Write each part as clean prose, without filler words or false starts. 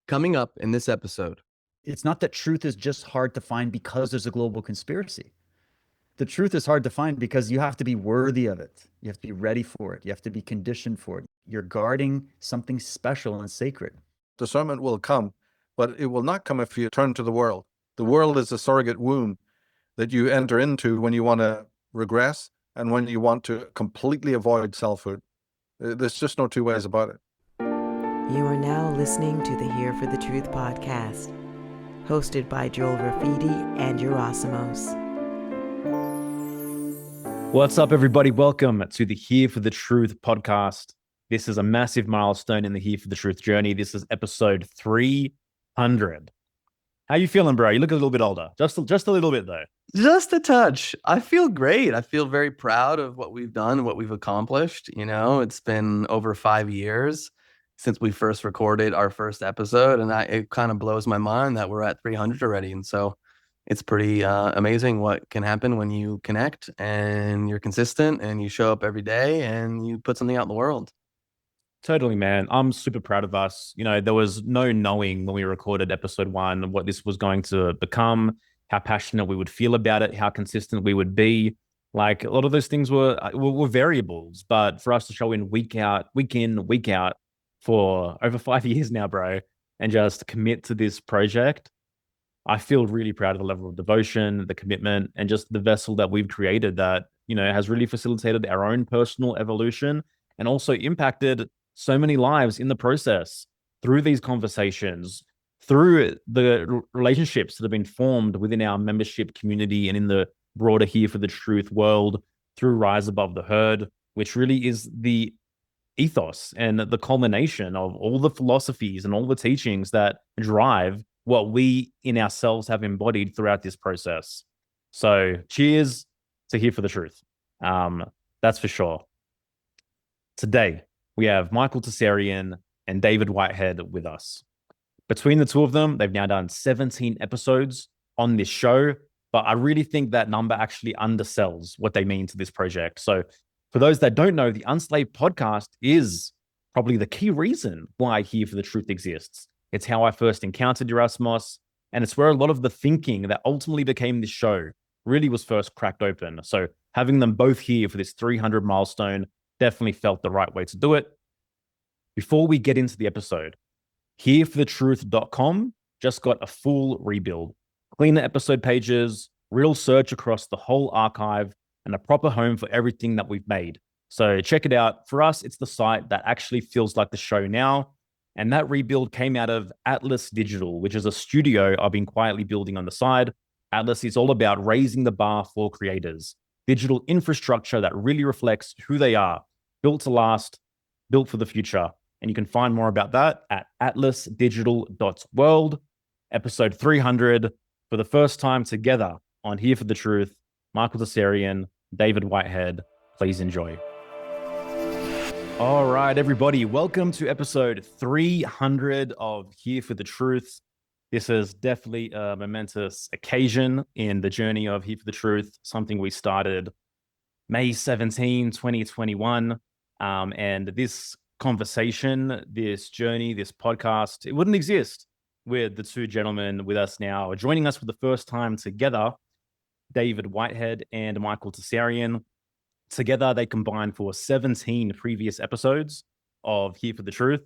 Coming up in this episode. It's not that truth is just hard to find because there's a global conspiracy. The truth is hard to find because you have to be worthy of it. You have to be ready for it. You have to be conditioned for it. You're guarding something special and sacred. Discernment will come, but it will not come if you turn to the world. The world is a surrogate womb that you enter into when you want to regress and when you want to completely avoid selfhood. There's just no two ways about it. You are now listening to the Here for the Truth podcast, hosted by Joel Rafidi and Yerasimos. What's up, everybody? Welcome to the Here for the Truth podcast. This is a massive milestone in the Here for the Truth journey. This is episode 300. How you feeling, bro? You look a little bit older. Just a little bit, though. Just a touch. I feel great. I feel very proud of what we've done, what we've accomplished. You know, it's been over 5 years since we first recorded our first episode, and it kind of blows my mind that we're at 300 already. And so it's pretty amazing what can happen when you connect and you're consistent and you show up every day and you put something out in the world. Totally, man. I'm super proud of us. You know, there was no knowing when we recorded episode 1 what this was going to become, how passionate we would feel about it, how consistent we would be. Like, a lot of those things were variables, but for us to show in, week in, week out for over 5 years now, bro, and just commit to this project, I feel really proud of the level of devotion, the commitment, and just the vessel that we've created that, you know, has really facilitated our own personal evolution and also impacted so many lives in the process through these conversations, through the relationships that have been formed within our membership community and in the broader Here for the Truth world, through Rise Above the Herd, which really is the ethos and the culmination of all the philosophies and all the teachings that drive what we in ourselves have embodied throughout this process. So cheers to Here for the Truth. That's for sure. Today, we have Michael Tsarion and David Whitehead with us. Between the two of them, they've now done 17 episodes on this show, but I really think that number actually undersells what they mean to this project. So for those that don't know, the Unslaved podcast is probably the key reason why Here for the Truth exists. It's how I first encountered Yerasimos, and it's where a lot of the thinking that ultimately became this show really was first cracked open. So having them both here for this 300 milestone definitely felt the right way to do it. Before we get into the episode, hereforthetruth.com just got a full rebuild. Cleaner episode pages, real search across the whole archive, and a proper home for everything that we've made. So check it out. For us, it's the site that actually feels like the show now. And that rebuild came out of Atlas Digital, which is a studio I've been quietly building on the side. Atlas is all about raising the bar for creators. Digital infrastructure that really reflects who they are. Built to last, built for the future. And you can find more about that at atlasdigital.world. Episode 300, for the first time together on Here for the Truth, Michael Tsarion, David Whitehead. Please enjoy. All right, everybody, welcome to episode 300 of Here for the Truth. This is definitely a momentous occasion in the journey of Here for the Truth, something we started May 17, 2021. And this conversation, this journey, this podcast, it wouldn't exist with the two gentlemen with us now, joining us for the first time together, David Whitehead and Michael Tsarion. Together, they combined for 17 previous episodes of Here for the Truth.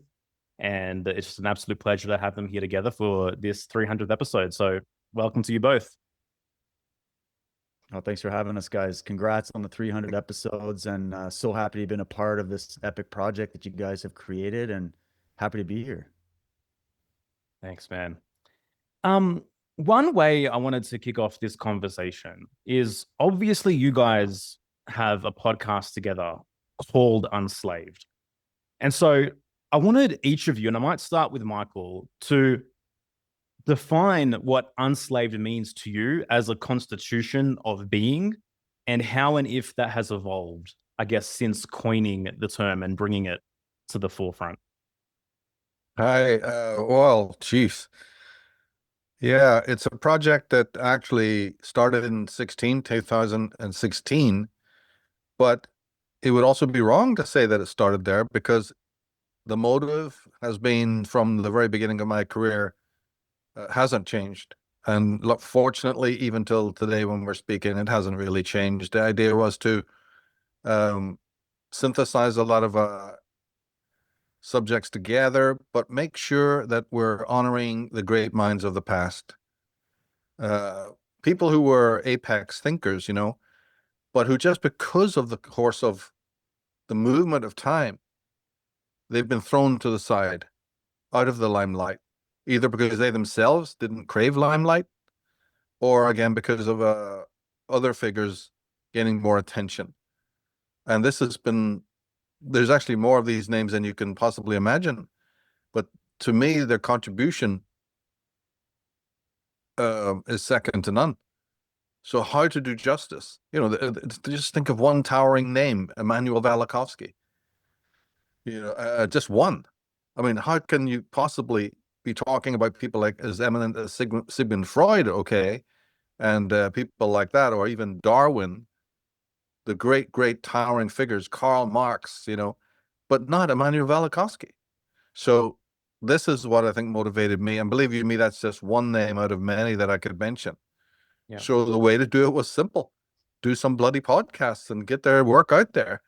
And it's just an absolute pleasure to have them here together for this 300th episode. So welcome to you both. Oh, thanks for having us, guys. Congrats on the 300 episodes, and so happy to have been a part of this epic project that you guys have created, and happy to be here. Thanks, man. One way I wanted to kick off this conversation is, obviously you guys have a podcast together called Unslaved. And so I wanted each of you, and I might start with Michael, to define what unslaved means to you as a constitution of being, and how and if that has evolved, I guess, since coining the term and bringing it to the forefront. Hi, well, geez. Yeah, it's a project that actually started in 2016, but it would also be wrong to say that it started there, because the motive has been from the very beginning of my career, hasn't changed. And look, fortunately, even till today when we're speaking, it hasn't really changed. The idea was to synthesize a lot of subjects together, but make sure that we're honoring the great minds of the past. People who were apex thinkers, you know, but who just because of the course of the movement of time, they've been thrown to the side, out of the limelight, either because they themselves didn't crave limelight, or again, because of other figures gaining more attention. And this has been, there's actually more of these names than you can possibly imagine. But to me, their contribution is second to none. So how to do justice? You know, just think of one towering name, Immanuel Velikovsky. You know, just one. I mean, how can you possibly be talking about people like as eminent as Sigmund Freud, okay, and people like that, or even Darwin, the great towering figures, Karl Marx, you know, but not Immanuel Velikovsky. So this is what I think motivated me, and believe you me, that's just one name out of many that I could mention. Yeah. So the way to do it was simple: do some bloody podcasts and get their work out there.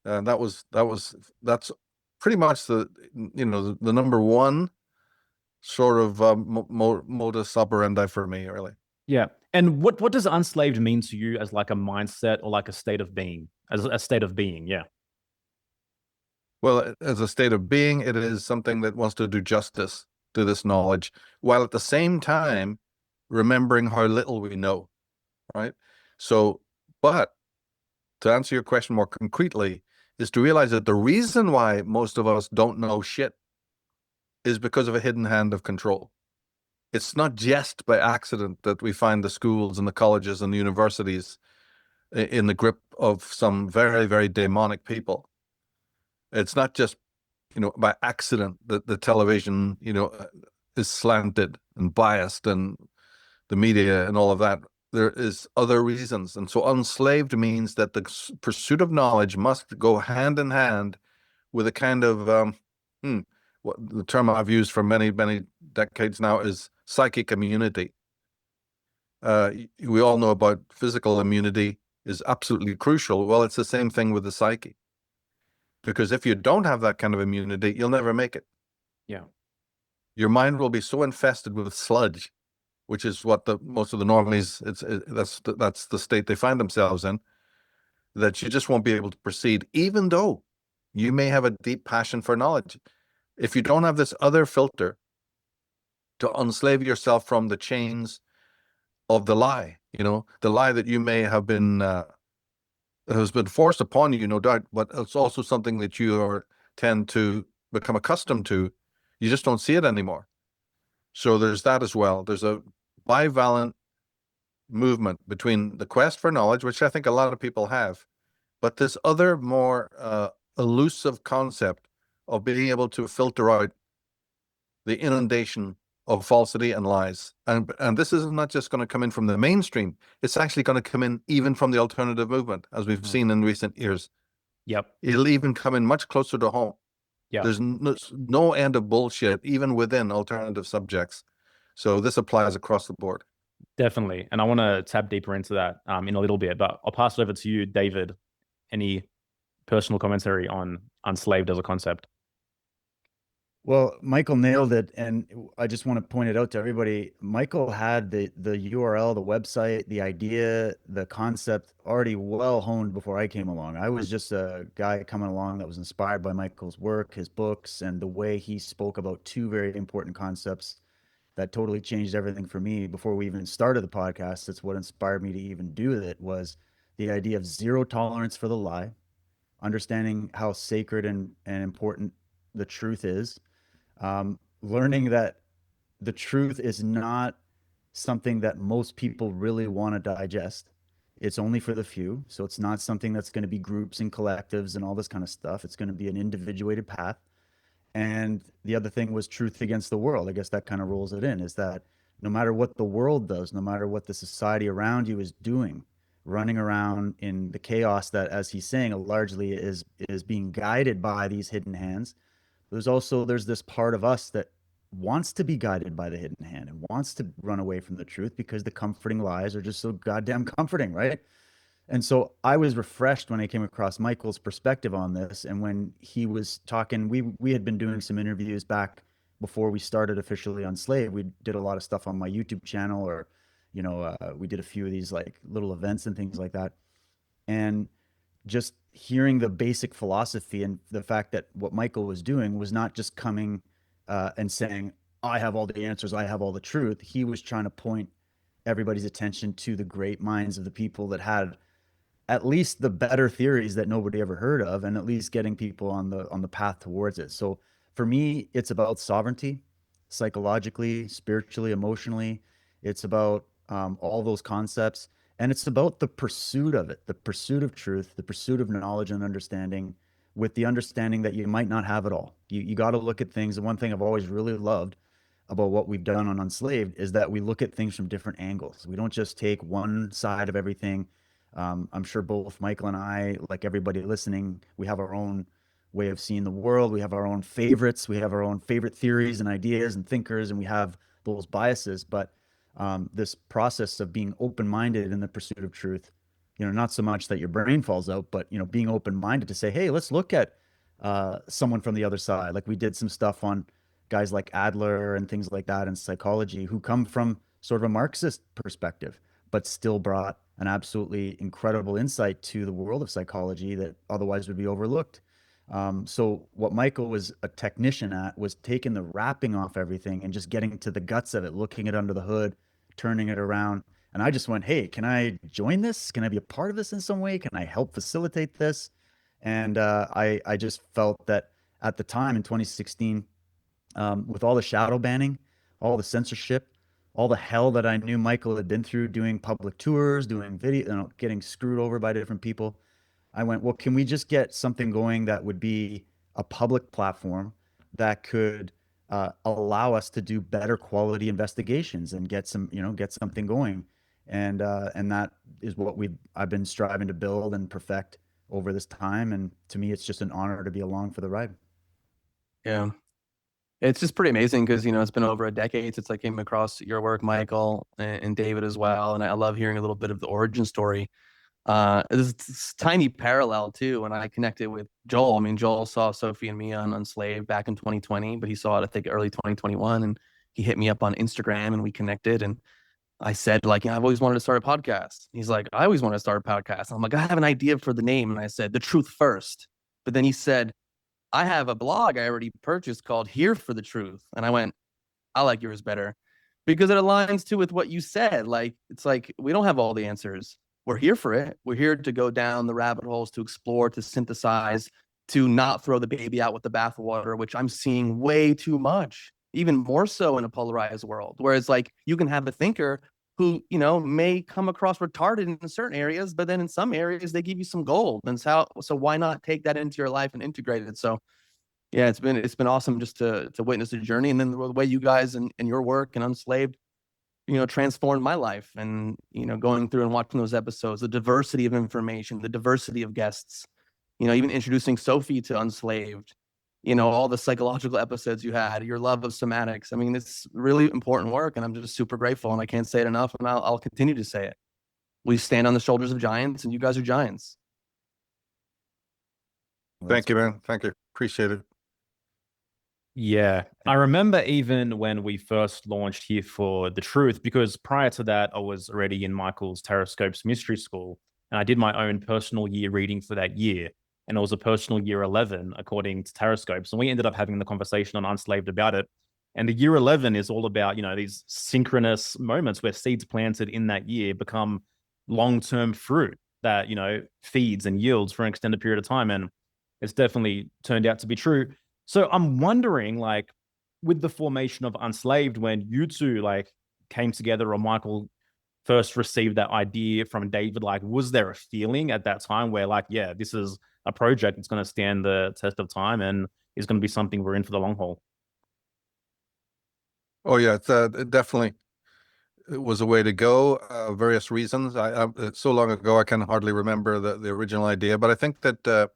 And that's pretty much the, you know, the number one sort of modus operandi for me, really. Yeah. And what does unslaved mean to you as like a mindset or like a state of being? As a state of being, yeah. Well, as a state of being, it is something that wants to do justice to this knowledge, while at the same time remembering how little we know, right? So, but to answer your question more concretely, is to realize that the reason why most of us don't know shit is because of a hidden hand of control. It's not just by accident that we find the schools and the colleges and the universities in the grip of some very, very demonic people. It's not just, you know, by accident that the television, you know, is slanted and biased, and the media and all of that. There is other reasons. And so unslaved means that the pursuit of knowledge must go hand in hand with a kind of, what the term I've used for many, many decades now is psychic immunity. We all know about physical immunity is absolutely crucial. Well, it's the same thing with the psyche. Because if you don't have that kind of immunity, you'll never make it. Yeah. Your mind will be so infested with sludge, which is what most of the normies, that's the state they find themselves in, that you just won't be able to proceed, even though you may have a deep passion for knowledge. If you don't have this other filter to unslave yourself from the chains of the lie, you know, the lie that you may have been has been forced upon you, no doubt, but it's also something that you tend to become accustomed to. You just don't see it anymore. So there's that as well. There's a bivalent movement between the quest for knowledge, which I think a lot of people have, but this other more elusive concept of being able to filter out the inundation of falsity and lies. And this is not just going to come in from the mainstream. It's actually going to come in even from the alternative movement, as we've seen in recent years. Yep. It'll even come in much closer to home. Yeah. There's no end of bullshit, even within alternative subjects. So this applies across the board. Definitely. And I want to tap deeper into that in a little bit, but I'll pass it over to you, David. Any personal commentary on unslaved as a concept? Well, Michael nailed it, and I just want to point it out to everybody. Michael had the URL, the website, the idea, the concept already well honed before I came along. I was just a guy coming along that was inspired by Michael's work, his books, and the way he spoke about two very important concepts that totally changed everything for me before we even started the podcast. It's what inspired me to even do it, was the idea of zero tolerance for the lie, understanding how sacred and important the truth is. Learning that the truth is not something that most people really want to digest. It's only for the few. So it's not something that's going to be groups and collectives and all this kind of stuff. It's going to be an individuated path. And the other thing was truth against the world. I guess that kind of rolls it in, is that no matter what the world does, no matter what the society around you is doing, running around in the chaos that, as he's saying, largely is being guided by these hidden hands, there's this part of us that wants to be guided by the hidden hand and wants to run away from the truth because the comforting lies are just so goddamn comforting, right? And so I was refreshed when I came across Michael's perspective on this. And when he was talking, we had been doing some interviews back before we started officially Unslaved. We did a lot of stuff on my YouTube channel, or, we did a few of these like little events and things like that. And just hearing the basic philosophy and the fact that what Michael was doing was not just coming and saying, I have all the answers, I have all the truth. He was trying to point everybody's attention to the great minds of the people that had at least the better theories that nobody ever heard of, and at least getting people on the path towards it. So for me, it's about sovereignty, psychologically, spiritually, emotionally. It's about all those concepts, and it's about the pursuit of it, the pursuit of truth, the pursuit of knowledge and understanding, with the understanding that you might not have it all. You got to look at things. The one thing I've always really loved about what we've done on Unslaved is that we look at things from different angles. We don't just take one side of everything. I'm sure both Michael and I, like everybody listening, we have our own way of seeing the world. We have our own favorites. We have our own favorite theories and ideas and thinkers, and we have those biases. But this process of being open-minded in the pursuit of truth, not so much that your brain falls out, but, being open-minded to say, hey, let's look at someone from the other side. Like we did some stuff on guys like Adler and things like that in psychology, who come from sort of a Marxist perspective, but still brought an absolutely incredible insight to the world of psychology that otherwise would be overlooked. So what Michael was a technician at was taking the wrapping off everything and just getting to the guts of it, looking at under the hood, turning it around. And I just went, hey, can I join this? Can I be a part of this in some way? Can I help facilitate this? And I just felt that at the time in 2016, with all the shadow banning, all the censorship, all the hell that I knew Michael had been through doing public tours, doing video, getting screwed over by different people, I went, well, can we just get something going that would be a public platform that could allow us to do better quality investigations and get something going. And that is what I've been striving to build and perfect over this time. And to me, it's just an honor to be along for the ride. Yeah. It's just pretty amazing because, it's been over a decade since I came across your work, Michael, and David as well. And I love hearing a little bit of the origin story. There's this tiny parallel too when I connected with Joel. I mean, Joel saw Sophie and me on Enslaved back in 2020, but he saw it, I think, early 2021. And he hit me up on Instagram and we connected. And I said, like, I've always wanted to start a podcast. He's like, I always want to start a podcast. I'm like, I have an idea for the name. And I said, the truth first. But then he said, I have a blog I already purchased called Here for the Truth. And I went, I like yours better because it aligns too with what you said. Like, it's like, we don't have all the answers. We're here for it. We're here to go down the rabbit holes, to explore, to synthesize, to not throw the baby out with the bathwater, which I'm seeing way too much, even more so in a polarized world. Whereas, like, you can have a thinker who, may come across retarded in certain areas, but then in some areas they give you some gold. And so why not take that into your life and integrate it? So yeah, it's been awesome just to witness the journey, and then the way you guys and your work and Unslaved, transformed my life. And going through and watching those episodes, the diversity of information, the diversity of guests, even introducing Sophie to Unslaved, all the psychological episodes you had, your love of somatics. I mean, it's really important work, and I'm just super grateful, and I can't say it enough, and I'll continue to say it. We stand on the shoulders of giants, and you guys are giants. Thank you, man. Thank you. Appreciate it. Yeah, I remember even when we first launched Here for the Truth, because prior to that, I was already in Michael's Taroscopes Mystery School, and I did my own personal year reading for that year. And it was a personal year 11, according to Taroscopes. And we ended up having the conversation on Unslaved about it. And the year 11 is all about, these synchronous moments where seeds planted in that year become long-term fruit that, feeds and yields for an extended period of time. And it's definitely turned out to be true. So I'm wondering, like, with the formation of Unslaved, when you two, like, came together, or Michael first received that idea from David, like, was there a feeling at that time where, like, yeah, this is a project that's going to stand the test of time and is going to be something we're in for the long haul? Oh yeah, it definitely it was a way to go. Various reasons. It's so long ago I can hardly remember the original idea, but I think that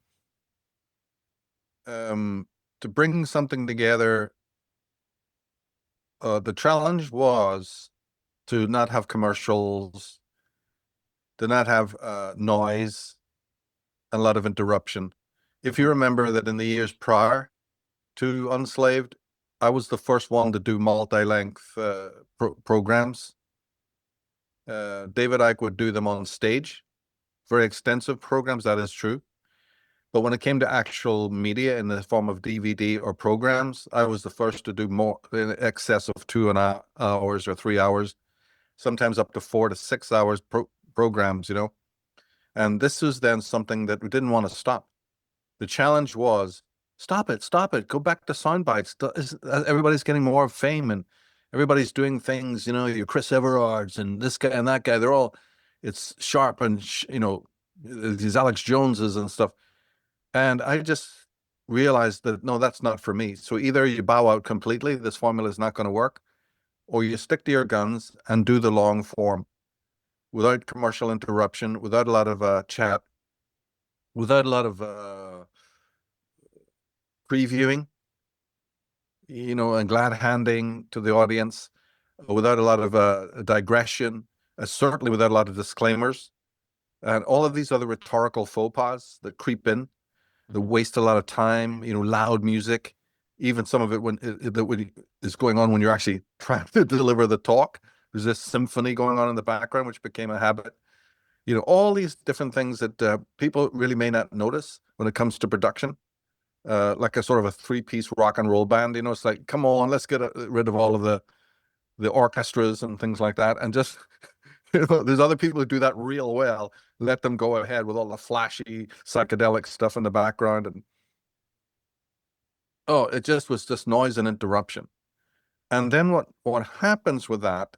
to bring something together, the challenge was to not have commercials, to not have noise, and a lot of interruption. If you remember that in the years prior to Unslaved, I was the first one to do multi-length programs. David Icke would do them on stage, very extensive programs, that is true. But when it came to actual media in the form of DVD or programs, I was the first to do more in excess of 2.5 hours or 3 hours, sometimes up to 4 to 6 hours programs, you know. And this was then something that we didn't want to stop. The challenge was, stop it, go back to sound bites. Everybody's getting more fame and everybody's doing things, you know, your Chris Everards and this guy and that guy, they're all, it's sharp and, you know, these Alex Joneses and stuff. And I just realized that, no, that's not for me. So either you bow out completely, this formula is not going to work, or you stick to your guns and do the long form without commercial interruption, without a lot of chat, without a lot of previewing, you know, and glad handing to the audience, without a lot of digression, certainly without a lot of disclaimers, and all of these other rhetorical faux pas that creep in, that waste a lot of time, you know, loud music, even some of it when that is going on when you're actually trying to deliver the talk. There's this symphony going on in the background, which became a habit. You know, all these different things that people really may not notice when it comes to production. Like a sort of a 3-piece rock and roll band, you know, it's like, come on, let's get rid of all of the orchestras and things like that, and just, you know, there's other people who do that real well. Let them go ahead with all the flashy psychedelic stuff in the background, and oh, it just was just noise and interruption. And then what happens with that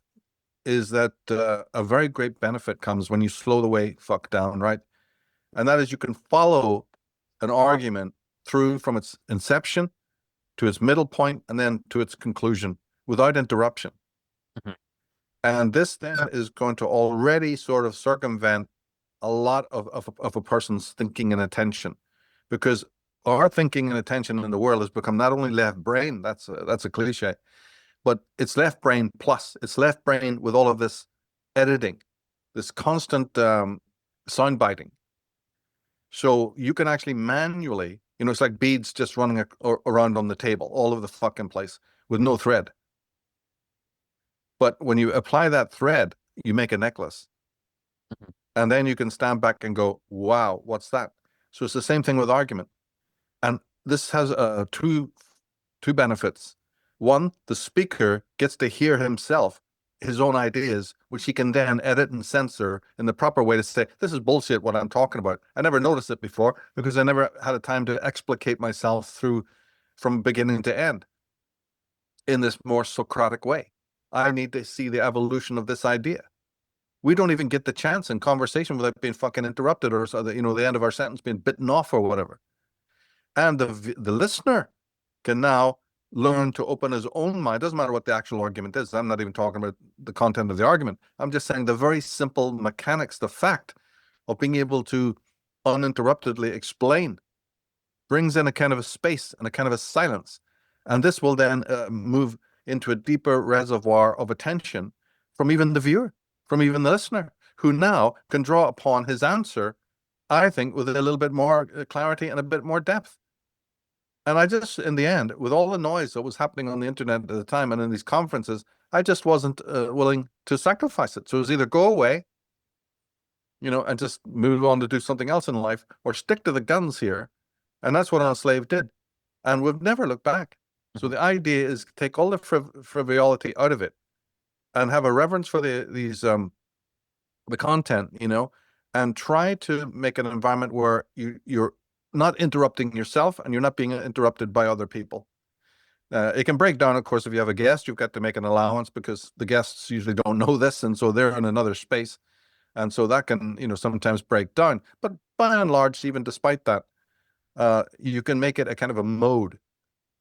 is that a very great benefit comes when you slow the way fuck down, right? And that is, you can follow an argument through from its inception to its middle point and then to its conclusion without interruption. Mhm. And this then is going to already sort of circumvent a lot of a person's thinking and attention, because our thinking and attention in the world has become not only left brain, that's a cliche, but it's left brain plus. It's left brain with all of this editing, this constant sound biting. So you can actually manually, you know, it's like beads just running around on the table all over the fucking place with no thread. But when you apply that thread, you make a necklace. Mhm. And then you can stand back and go, wow, what's that? So it's the same thing with argument. And this has two benefits. One, the speaker gets to hear himself, his own ideas, which he can then edit and censor in the proper way to say, this is bullshit what I'm talking about. I never noticed it before because I never had a time to explicate myself through from beginning to end in this more Socratic way. I need to see the evolution of this idea. We don't even get the chance in conversation without being fucking interrupted, or so that, you know, the end of our sentence being bitten off or whatever. And the listener can now learn to open his own mind. Doesn't matter what the actual argument is. I'm not even talking about the content of the argument. I'm just saying the very simple mechanics, the fact of being able to uninterruptedly explain brings in a kind of a space and a kind of a silence. And this will then move into a deeper reservoir of attention from even the viewer, from even the listener, who now can draw upon his answer, I think, with a little bit more clarity and a bit more depth. And I just, in the end, with all the noise that was happening on the internet at the time and in these conferences, I just wasn't willing to sacrifice it. So it was either go away, you know, and just move on to do something else in life, or stick to the guns here. And that's what Unslaved did. And we've never looked back. So the idea is take all the frivolity out of it and have a reverence for the content, you know, and try to make an environment where you're not interrupting yourself and you're not being interrupted by other people. It can break down, of course, if you have a guest, you've got to make an allowance because the guests usually don't know this, and so they're in another space. And so that can, you know, sometimes break down. But by and large, even despite that, you can make it a kind of a mode,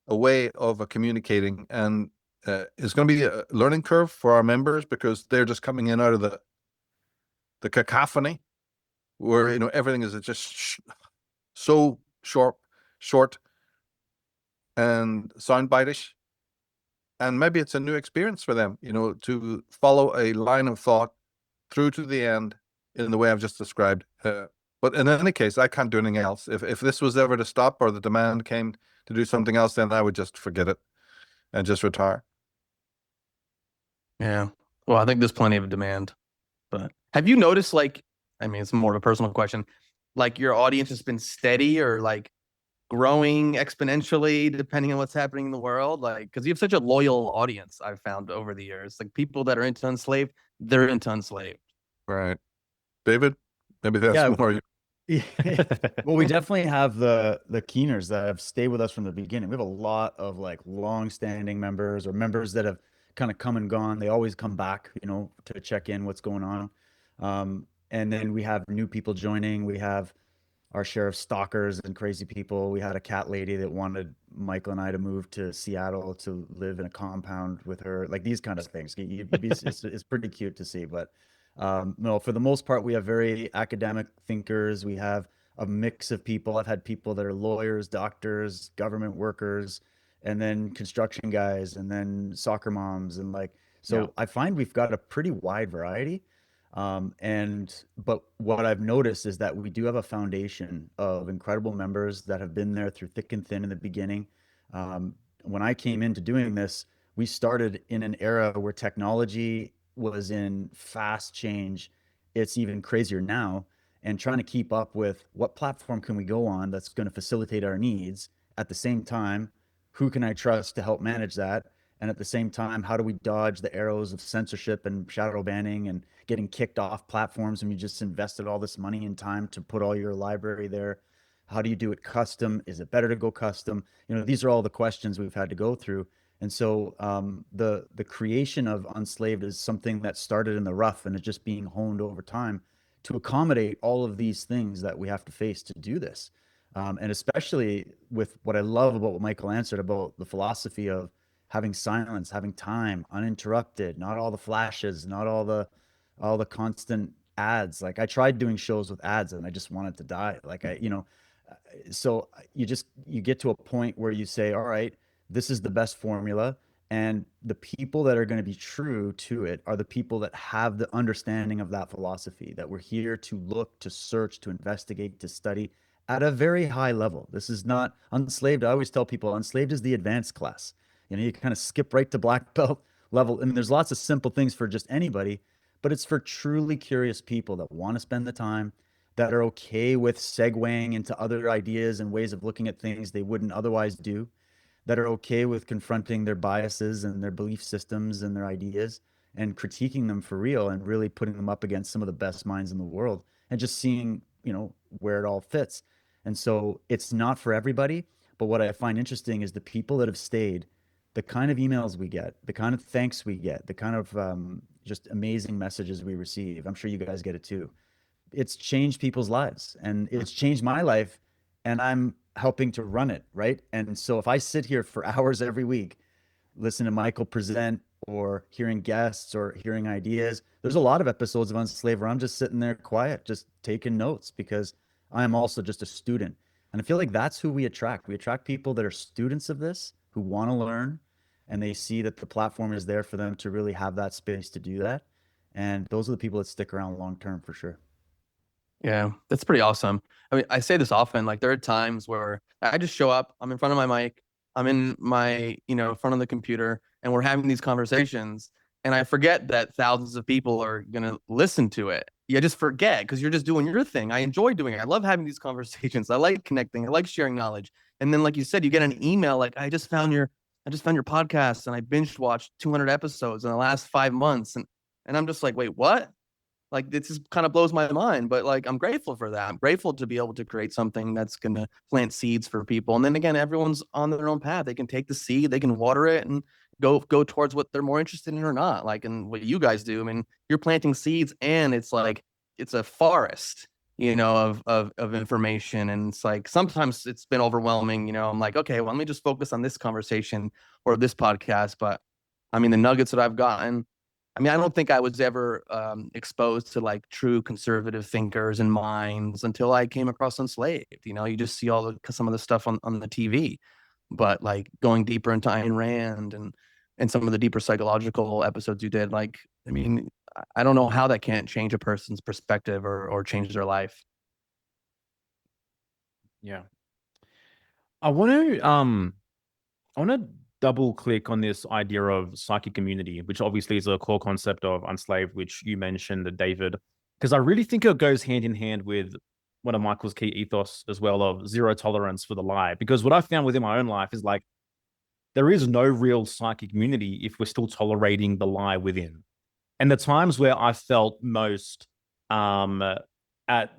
a way of communicating. And it's going to be a learning curve for our members because they're just coming in out of the cacophony where, you know, everything is just so short, and soundbite-ish. And maybe it's a new experience for them, to follow a line of thought through to the end in the way I've just described. But in any case, I can't do anything else. If this was ever to stop or the demand came to do something else, then I would just forget it and just retire. Yeah. Well, I think there's plenty of demand. But have you noticed, like, I mean, it's more of a personal question, like your audience has been steady or like growing exponentially depending on what's happening in the world? Like, because you have such a loyal audience, I've found over the years. Like people that are into Enslaved, they're into Enslaved. Right. David, maybe that's Yeah. more. Well, we definitely have the keeners that have stayed with us from the beginning. We have a lot of like long-standing members or members that have kind of come and gone. They always come back, to check in what's going on. And then we have new people joining. We have our share of stalkers and crazy people. We had a cat lady that wanted Michael and I to move to Seattle to live in a compound with her, like these kind of things. It's pretty cute to see. But no, for the most part, we have very academic thinkers. We have a mix of people. I've had people that are lawyers, doctors, government workers, and then construction guys, and then soccer moms, and like so. Yeah. I find we've got a pretty wide variety. But what I've noticed is that we do have a foundation of incredible members that have been there through thick and thin in the beginning. When I came into doing this, we started in an era where technology was in fast change. It's even crazier now, and trying to keep up with what platform can we go on that's going to facilitate our needs at the same time, who can I trust to help manage that? And at the same time, how do we dodge the arrows of censorship and shadow banning and getting kicked off platforms and you just invested all this money and time to put all your library there? How do you do it custom? Is it better to go custom? These are all the questions we've had to go through. And so the creation of Unslaved is something that started in the rough and is just being honed over time to accommodate all of these things that we have to face to do this. And especially with what I love about what Michael answered about the philosophy of having silence, having time, uninterrupted, not all the flashes, not all the constant ads. Like I tried doing shows with ads and I just wanted to die. So you get to a point where you say, all right, this is the best formula. And the people that are going to be true to it are the people that have the understanding of that philosophy, that we're here to look, to search, to investigate, to study at a very high level. This is not Unslaved. I always tell people Unslaved is the advanced class. You kind of skip right to black belt level. I mean, there's lots of simple things for just anybody, but it's for truly curious people that want to spend the time, that are okay with segueing into other ideas and ways of looking at things they wouldn't otherwise do, that are okay with confronting their biases and their belief systems and their ideas and critiquing them for real and really putting them up against some of the best minds in the world and just seeing, where it all fits. And so it's not for everybody, but what I find interesting is the people that have stayed, the kind of emails we get, the kind of thanks we get, the kind of just amazing messages we receive. I'm sure you guys get it too. It's changed people's lives and it's changed my life, and I'm helping to run it, right? And so if I sit here for hours every week, listen to Michael present or hearing guests or hearing ideas, there's a lot of episodes of Unslaved where I'm just sitting there quiet, just taking notes because I am also just a student. And I feel like that's who we attract. We attract people that are students of this, who want to learn, and they see that the platform is there for them to really have that space to do that. And those are the people that stick around long term for sure. Yeah, that's pretty awesome. I mean, I say this often, like there are times where I just show up, I'm in front of my mic, I'm in my, in front of the computer, and we're having these conversations, and I forget that thousands of people are gonna listen to it. You just forget because you're just doing your thing. I enjoy doing it. I love having these conversations. I like connecting. I like sharing knowledge. And then, like you said, you get an email like, I just found your podcast and I binge watched 200 episodes in the last 5 months. And I'm just like, wait, what? Like this just kind of blows my mind, but like I'm grateful for that. I'm grateful to be able to create something that's going to plant seeds for people. And then again, everyone's on their own path. They can take the seed, they can water it and go towards what they're more interested in or not. Like and what you guys do. I mean, you're planting seeds and it's like it's a forest, of information. And it's like sometimes it's been overwhelming, I'm like, okay, well, let me just focus on this conversation or this podcast. But I mean, the nuggets that I've gotten, I mean, I don't think I was ever exposed to like true conservative thinkers and minds until I came across Enslaved. You just see some of the stuff on the TV. but like going deeper into Ayn Rand and some of the deeper psychological episodes you did, like, I mean, I don't know how that can't change a person's perspective or change their life. Yeah. I want to double click on this idea of psychic community, which obviously is a core concept of Unslaved, which you mentioned, David, because I really think it goes hand in hand with one of Michael's key ethos as well of zero tolerance for the lie. Because what I found within my own life is like there is no real psychic community if we're still tolerating the lie within. And the times where I felt most at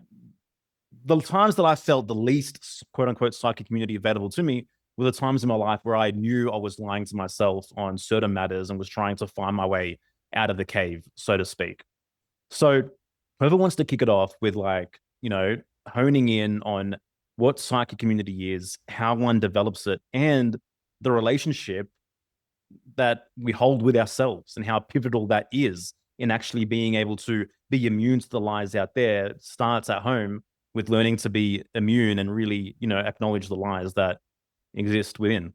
the times that I felt the least quote unquote psychic community available to me were the times in my life where I knew I was lying to myself on certain matters and was trying to find my way out of the cave, so to speak. So whoever wants to kick it off with like, honing in on what psychic community is, how one develops it, and the relationship that we hold with ourselves and how pivotal that is in actually being able to be immune to the lies out there starts at home with learning to be immune and really, acknowledge the lies that exist within.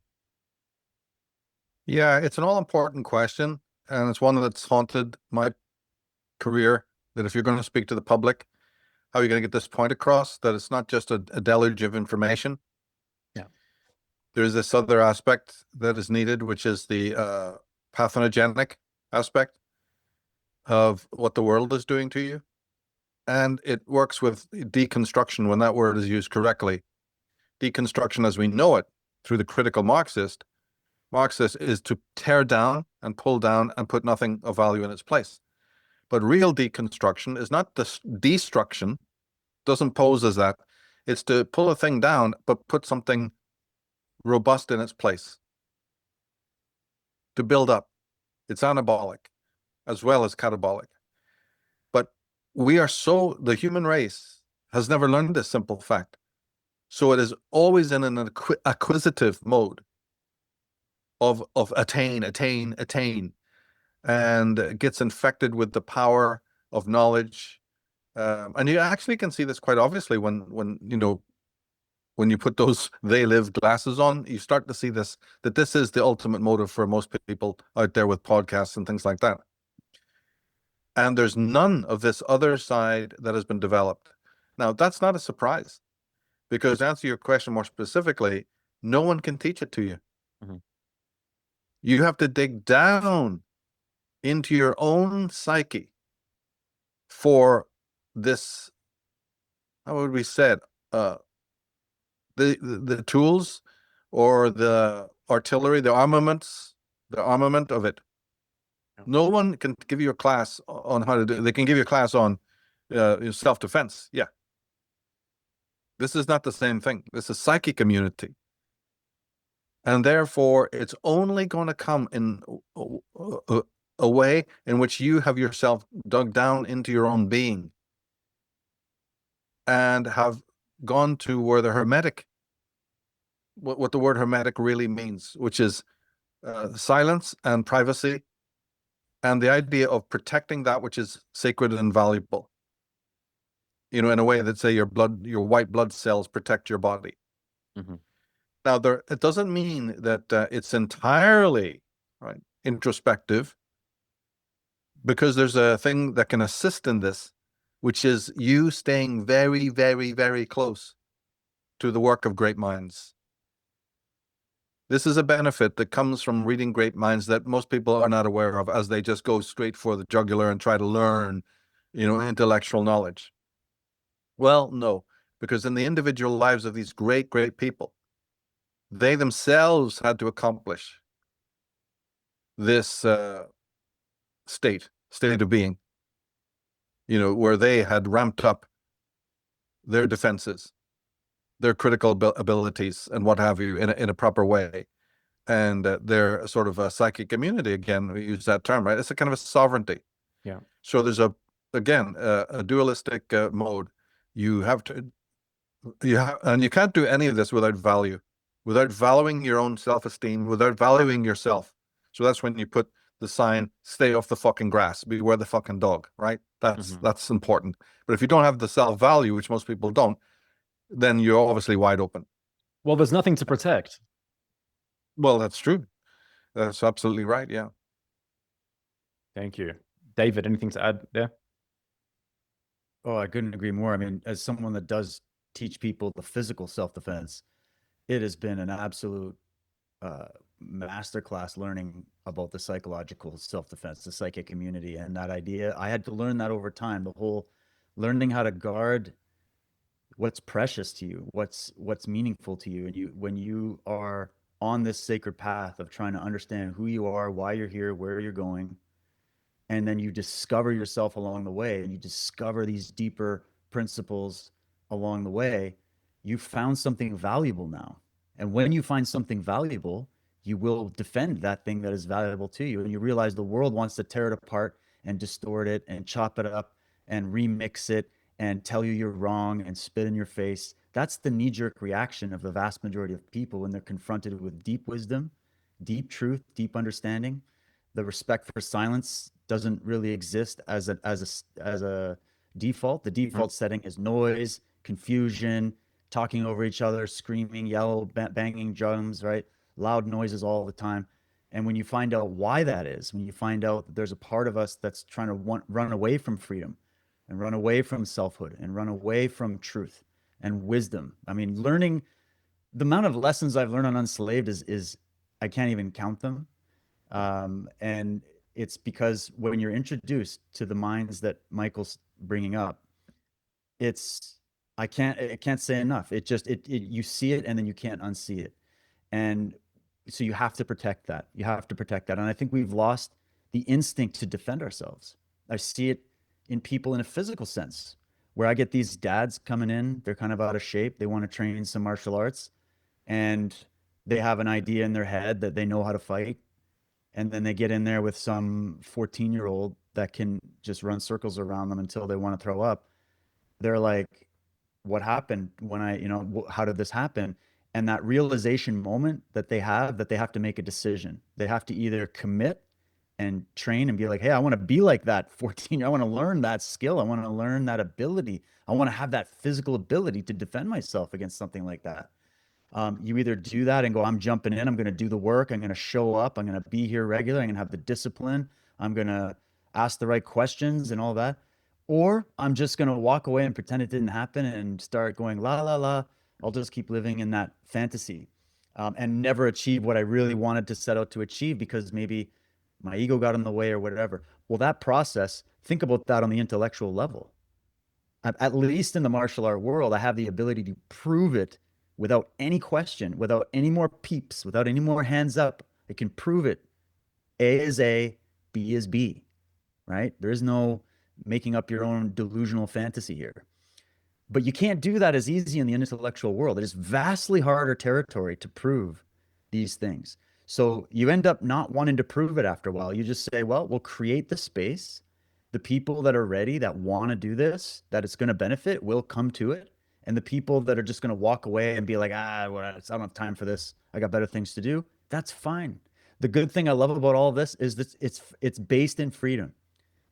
Yeah, it's an all-important question, and it's one that's haunted my career, that if you're going to speak to the public, how are you going to get this point across, that it's not just a deluge of information? Yeah. There's this other aspect that is needed, which is the pathogenic aspect of what the world is doing to you. And it works with deconstruction when that word is used correctly. Deconstruction as we know it through the critical Marxist is to tear down and pull down and put nothing of value in its place. But real deconstruction is not the destruction, doesn't pose as that. It's to pull a thing down, but put something robust in its place. To build up. It's anabolic as well as catabolic. But the human race has never learned this simple fact. So it is always in an acquisitive mode of attain, and gets infected with the power of knowledge. And you actually can see this quite obviously when you put those they live glasses on, you start to see that this is the ultimate motive for most people out there with podcasts and things like that. And there's none of this other side that has been developed. Now, that's not a surprise, because to answer your question more specifically, no one can teach it to you. Mm-hmm. You have to dig down into your own psyche for this, how would we say it, the tools or the artillery, the armament of it. No one can give you a class on how to do it. They can give you a class on self-defense. Yeah. This is not the same thing. This is psychic community. And therefore, it's only going to come in a way in which you have yourself dug down into your own being and have gone to where the hermetic, what the word hermetic really means, which is silence and privacy, and the idea of protecting that which is sacred and valuable. In a way that, say, your white blood cells protect your body. Mm-hmm. Now, it doesn't mean that it's entirely right introspective, because there's a thing that can assist in this, which is you staying very, very, very close to the work of great minds. This is a benefit that comes from reading great minds that most people are not aware of, as they just go straight for the jugular and try to learn, intellectual knowledge. Well, no, because in the individual lives of these great, great people, they themselves had to accomplish this state of being, where they had ramped up their defenses, their critical abilities, and what have you, in a proper way. And they're sort of a psychic community, again, we use that term, right? It's a kind of a sovereignty. Yeah. So there's a dualistic mode. And you can't do any of this without value, without valuing your own self-esteem, without valuing yourself. So that's when you put the sign, stay off the fucking grass, beware the fucking dog, right? That's important. But if you don't have the self-value, which most people don't, then you're obviously wide open. Well, there's nothing to protect. Well, that's true. That's absolutely right. Yeah. Thank you. David, anything to add there? Oh, I couldn't agree more. I mean, as someone that does teach people the physical self-defense, it has been an absolute uh, masterclass learning about the psychological self-defense, the psychic community, and that idea. I had to learn that over time. The whole learning how to guard what's precious to you, what's meaningful to you, and you when you are on this sacred path of trying to understand who you are, why you're here, where you're going, and then you discover yourself along the way, and you discover these deeper principles along the way, you found something valuable now. And when you find something valuable, you will defend that thing that is valuable to you, and you realize the world wants to tear it apart and distort it and chop it up and remix it and tell you you're wrong and spit in your face. That's the knee-jerk reaction of the vast majority of people when they're confronted with deep wisdom, deep truth, deep understanding. The respect for silence doesn't really exist as a default. The default setting is noise, confusion, talking over each other, screaming, yell, banging drums, right? Loud noises all the time. And when you find out why that is, when you find out that there's a part of us that's trying to run away from freedom and run away from selfhood and run away from truth and wisdom. I mean, learning the amount of lessons I've learned on Unslaved is I can't even count them. And it's because when you're introduced to the minds that Michael's bringing up, it's I can't say enough. It you see it and then you can't unsee it, and so you have to protect that. You have to protect that, and I think we've lost the instinct to defend ourselves. I see it in people in a physical sense, where I get these dads coming in. They're kind of out of shape. They want to train some martial arts, and they have an idea in their head that they know how to fight, and then they get in there with some 14-year-old that can just run circles around them until they want to throw up. They're like, what happened when how did this happen? And that realization moment that they have to make a decision. They have to either commit and train and be like, hey, I want to be like that 14. I want to learn that skill. I want to learn that ability. I want to have that physical ability to defend myself against something like that. You either do that and go, I'm jumping in, I'm going to do the work, I'm going to show up, I'm going to be here regular, I'm going to have the discipline, I'm going to ask the right questions and all that. Or I'm just going to walk away and pretend it didn't happen and start going, la, la, la. I'll just keep living in that fantasy and never achieve what I really wanted to set out to achieve because maybe my ego got in the way or whatever. Well, that process, think about that on the intellectual level. At least in the martial art world, I have the ability to prove it without any question, without any more peeps, without any more hands up. I can prove it. A is A, B is B, right? There is no making up your own delusional fantasy here. But you can't do that as easy in the intellectual world. It is vastly harder territory to prove these things. So you end up not wanting to prove it after a while. You just say, well, we'll create the space. The people that are ready, that want to do this, that it's going to benefit, will come to it. And the people that are just going to walk away and be like, well, I don't have time for this, I got better things to do, that's fine. The good thing I love about all of this is that it's based in freedom.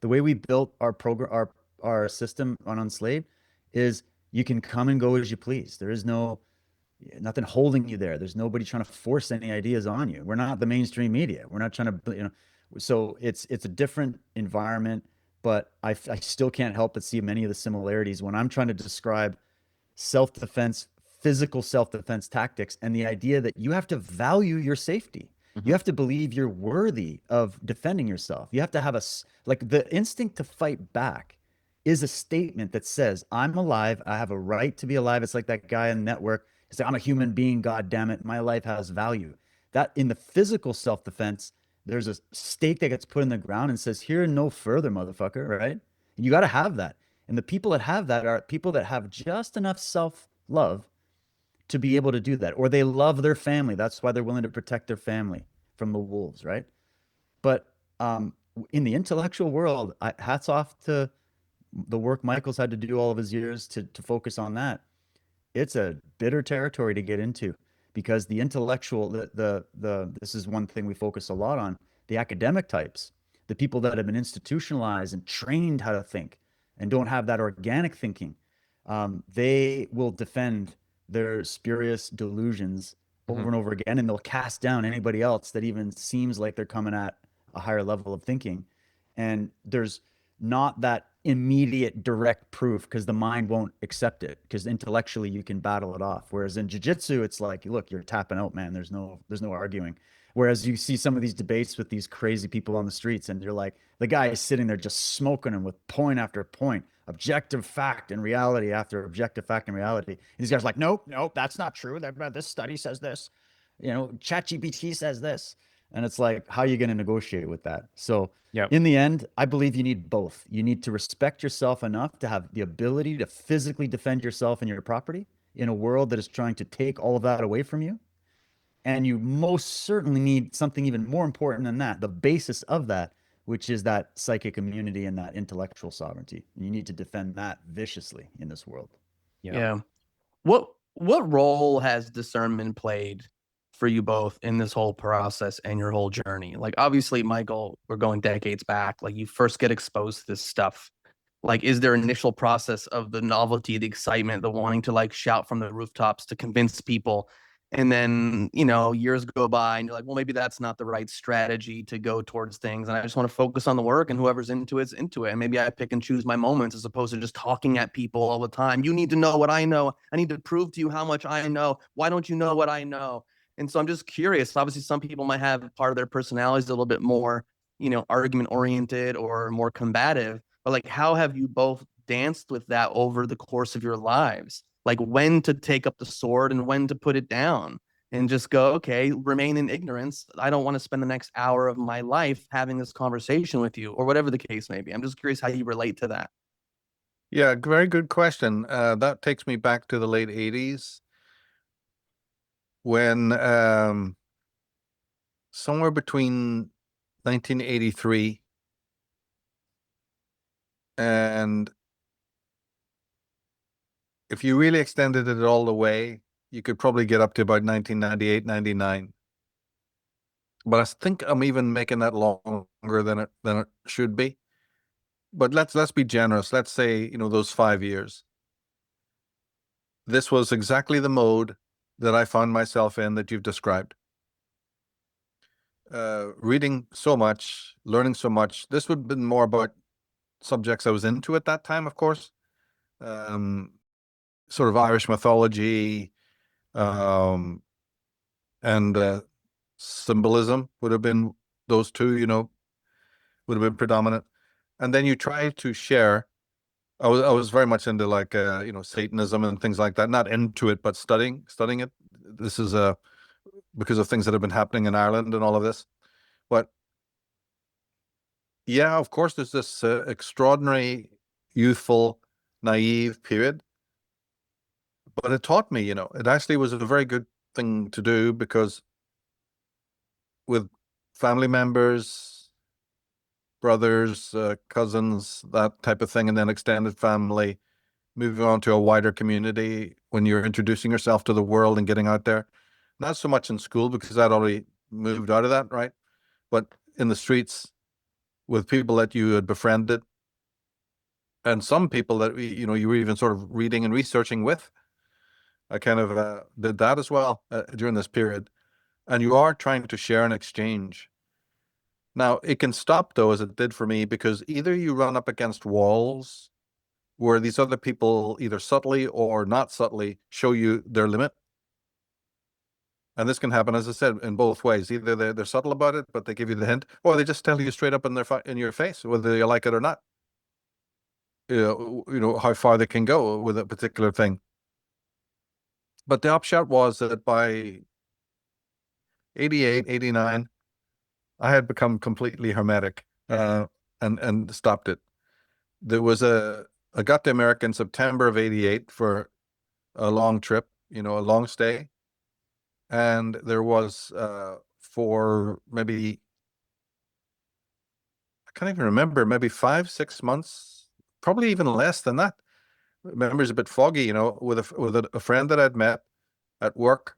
The way we built our program, our system on Unslaved, is you can come and go as you please. There is nothing holding you there. There's nobody trying to force any ideas on you. We're not the mainstream media. We're not trying to, so it's a different environment, but I still can't help but see many of the similarities when I'm trying to describe self-defense, physical self-defense tactics, and the idea that you have to value your safety. You have to believe you're worthy of defending yourself. You have to have the instinct to fight back is a statement that says, I'm alive. I have a right to be alive. It's like that guy on the network. It's like, I'm a human being. God damn it. My life has value. That in the physical self-defense, there's a stake that gets put in the ground and says, here and no further, motherfucker. Right. And you got to have that. And the people that have that are people that have just enough self-love to be able to do that, or they love their family. That's why they're willing to protect their family from the wolves, right? But in the intellectual world, hats off to the work Michael's had to do all of his years to focus on that. It's a bitter territory to get into because the intellectual, this is one thing we focus a lot on, the academic types, the people that have been institutionalized and trained how to think and don't have that organic thinking, they will defend their spurious delusions over and over again, and they'll cast down anybody else that even seems like they're coming at a higher level of thinking. And there's not that immediate direct proof because the mind won't accept it, because intellectually you can battle it off. Whereas in jiu-jitsu, it's like, look, you're tapping out, man. There's no arguing. Whereas you see some of these debates with these crazy people on the streets, and you're like, the guy is sitting there just smoking them with point after point, objective fact and reality after objective fact and reality. And these guys are like, nope, that's not true. This study says this. ChatGPT says this. And it's like, how are you going to negotiate with that? So in the end, I believe you need both. You need to respect yourself enough to have the ability to physically defend yourself and your property in a world that is trying to take all of that away from you. And you most certainly need something even more important than that, the basis of that, which is that psychic immunity and that intellectual sovereignty. And you need to defend that viciously in this world. Yeah. What role has discernment played for you both in this whole process and your whole journey? Like, obviously, Michael, we're going decades back. Like, you first get exposed to this stuff. Like, is there an initial process of the novelty, the excitement, the wanting to like shout from the rooftops to convince people? And then, years go by and you're like, well, maybe that's not the right strategy to go towards things. And I just want to focus on the work, and whoever's into it's into it. And maybe I pick and choose my moments as opposed to just talking at people all the time. You need to know what I know. I need to prove to you how much I know. Why don't you know what I know? And so I'm just curious. Obviously, some people might have part of their personalities a little bit more, argument oriented or more combative. But like, how have you both danced with that over the course of your lives? Like, when to take up the sword and when to put it down, and just go, okay, remain in ignorance. I don't want to spend the next hour of my life having this conversation with you, or whatever the case may be. I'm just curious how you relate to that. Yeah, very good question. That takes me back to the late 80s when somewhere between 1983 and, if you really extended it all the way, you could probably get up to about 1998, 99. But I think I'm even making that longer than it should be. But let's be generous. Let's say, those 5 years. This was exactly the mode that I found myself in that you've described. Reading so much, learning so much. This would have been more about subjects I was into at that time, of course. Sort of Irish mythology, and symbolism would have been those two, would have been predominant. And then you try to share. I was very much into like Satanism and things like that. Not into it, but studying it. This is because of things that have been happening in Ireland and all of this. But yeah, of course, there's this extraordinary, youthful, naive period. But it taught me, it actually was a very good thing to do, because with family members, brothers, cousins, that type of thing, and then extended family, moving on to a wider community when you're introducing yourself to the world and getting out there. Not so much in school, because I'd already moved out of that, right? But in the streets with people that you had befriended, and some people that you were even sort of reading and researching with. I kind of did that as well during this period. And you are trying to share and exchange. Now, it can stop, though, as it did for me, because either you run up against walls where these other people, either subtly or not subtly, show you their limit. And this can happen, as I said, in both ways. Either they're subtle about it, but they give you the hint, or they just tell you straight up in your face, whether you like it or not. How far they can go with a particular thing. But the upshot was that by 88, 89, I had become completely hermetic and stopped it. I got to America in September of 88 for a long trip, a long stay. And there was for maybe, I can't even remember, maybe 5-6 months, probably even less than that. Memory's a bit foggy, with a friend that I'd met at work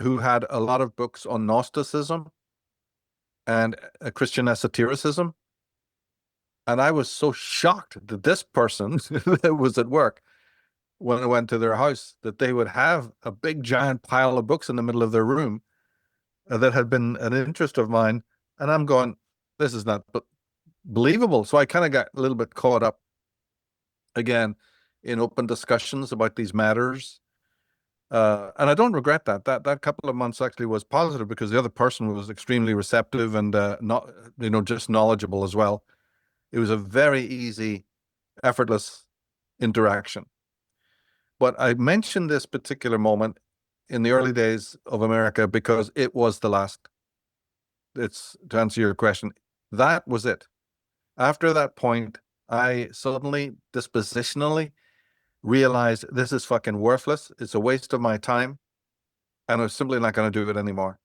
who had a lot of books on Gnosticism and Christian esotericism. And I was so shocked that this person that was at work when I went to their house, that they would have a big giant pile of books in the middle of their room that had been an interest of mine. And I'm going, this is not believable. So I kind of got a little bit caught up again in open discussions about these matters. And I don't regret that. That couple of months actually was positive because the other person was extremely receptive and not, just knowledgeable as well. It was a very easy, effortless interaction. But I mentioned this particular moment in the early days of America because it was the last. It's to answer your question. That was it. After that point, I suddenly, dispositionally, realized this is fucking worthless. It's a waste of my time. And I'm simply not going to do it anymore.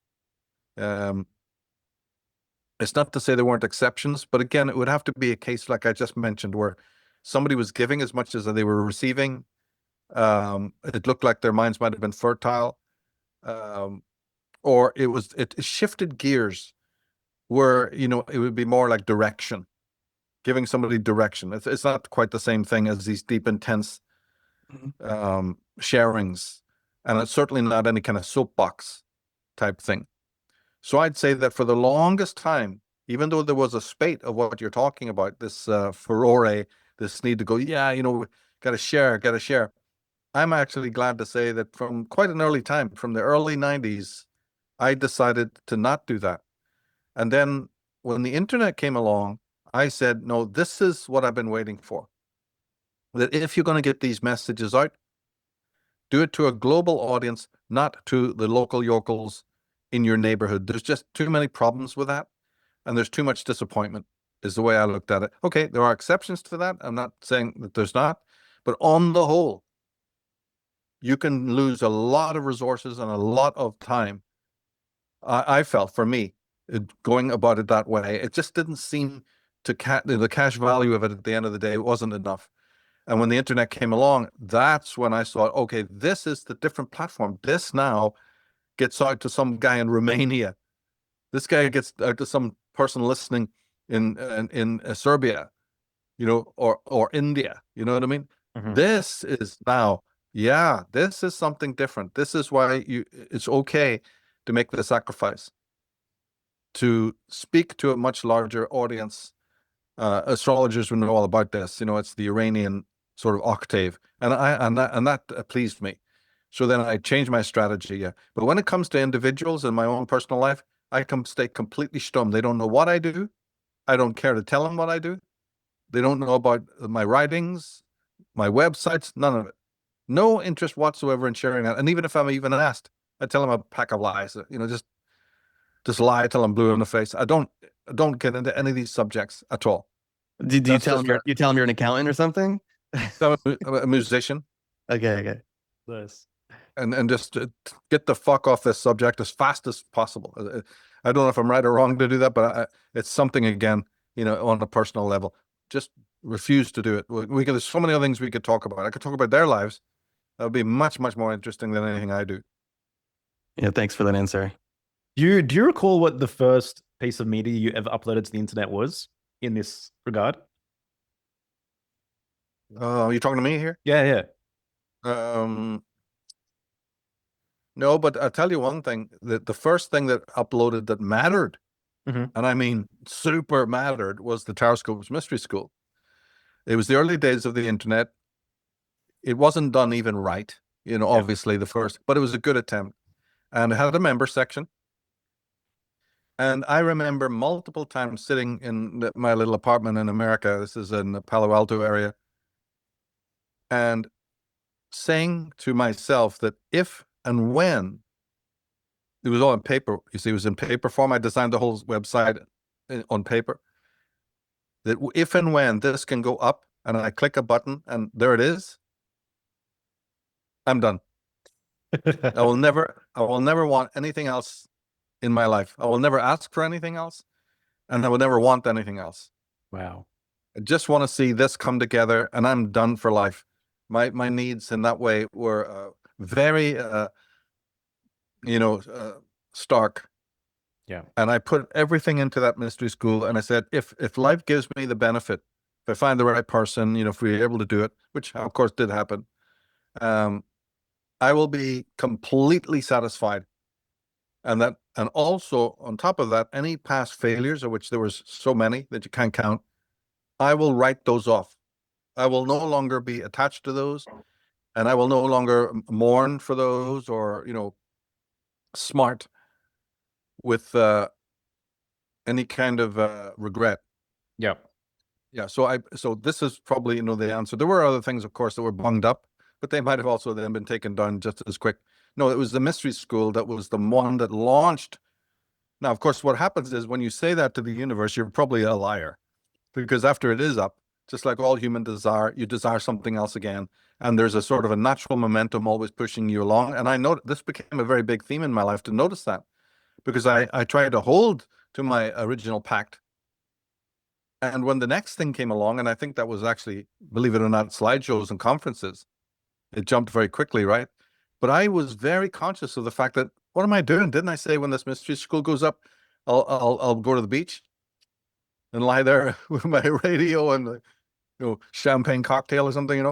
It's not to say there weren't exceptions, but again, it would have to be a case like I just mentioned where somebody was giving as much as they were receiving. It looked like their minds might have been fertile. Or it shifted gears where, it would be more like direction, giving somebody direction. It's not quite the same thing as these deep, intense sharings. And it's certainly not any kind of soapbox type thing. So I'd say that for the longest time, even though there was a spate of what you're talking about, this furore, this need to go, got to share. I'm actually glad to say that from quite an early time, from the early 90s, I decided to not do that. And then when the internet came along, I said, no, this is what I've been waiting for. That if you're going to get these messages out, do it to a global audience, not to the local yokels in your neighborhood. There's just too many problems with that. And there's too much disappointment, is the way I looked at it. Okay, there are exceptions to that. I'm not saying that there's not. But on the whole, you can lose a lot of resources and a lot of time. I felt, for me, going about it that way, it just didn't seem to the cash value of it at the end of the day, it wasn't enough. And when the internet came along, that's when I thought, okay, this is the different platform. This now gets out to some guy in Romania. This guy gets out to some person listening in Serbia, or India. You know what I mean? Mm-hmm. This is now, this is something different. This is why it's okay to make the sacrifice, to speak to a much larger audience. Astrologers would know all about this. It's the Iranian sort of octave, and that pleased me. So then I changed my strategy. Yeah. But when it comes to individuals in my own personal life, I can stay completely stum. They don't know what I do. I don't care to tell them what I do. They don't know about my writings, my websites, none of it. No interest whatsoever in sharing that. And even if I'm even asked, I tell them a pack of lies. Just lie till I'm blue in the face. I don't get into any of these subjects at all. Do you tell them you're an accountant or something? I'm a musician. Okay. Nice. And just get the fuck off this subject as fast as possible. I don't know if I'm right or wrong to do that, but it's something, again, on a personal level. Just refuse to do it. There's so many other things we could talk about. I could talk about their lives. That would be much, much more interesting than anything I do. Yeah, thanks for that answer. Do you recall what the first piece of media you ever uploaded to the internet was in this regard? You're talking to me here? Yeah. No, but I'll tell you one thing, that the first thing that uploaded that mattered, and I mean super mattered, was the Taroscopes Mystery School. It was the early days of the internet. It wasn't done even right, obviously the first, but it was a good attempt. And it had a member section. And I remember multiple times sitting in my little apartment in America, this is in the Palo Alto area, and saying to myself that if and when, it was all in paper, you see, it was in paper form. I designed the whole website on paper, that if and when this can go up and I click a button and there it is, I'm done. I will never want anything else in my life. I will never ask for anything else, and I will never want anything else. Wow. I just want to see this come together, and I'm done for life. My needs in that way were very, stark. Yeah. And I put everything into that mystery school, and I said, if life gives me the benefit, if I find the right person, if we're able to do it, which of course did happen, I will be completely satisfied. And also on top of that, any past failures, of which there was so many that you can't count, I will write those off. I will no longer be attached to those, and I will no longer mourn for those or, smart with any kind of regret. Yep. Yeah. So this is probably, the answer. There were other things, of course, that were bunged up, but they might have also then been taken down just as quick. No, it was the mystery school that was the one that launched. Now, of course, what happens is when you say that to the universe, you're probably a liar, because after it is up, just like all human desire, you desire something else again. And there's a sort of a natural momentum always pushing you along. And I know this became a very big theme in my life to notice that, because I tried to hold to my original pact. And when the next thing came along, and I think that was actually, believe it or not, slideshows and conferences, it jumped very quickly, right? But I was very conscious of the fact that, what am I doing? Didn't I say when this mystery school goes up, I'll go to the beach and lie there with my radio and champagne cocktail or something,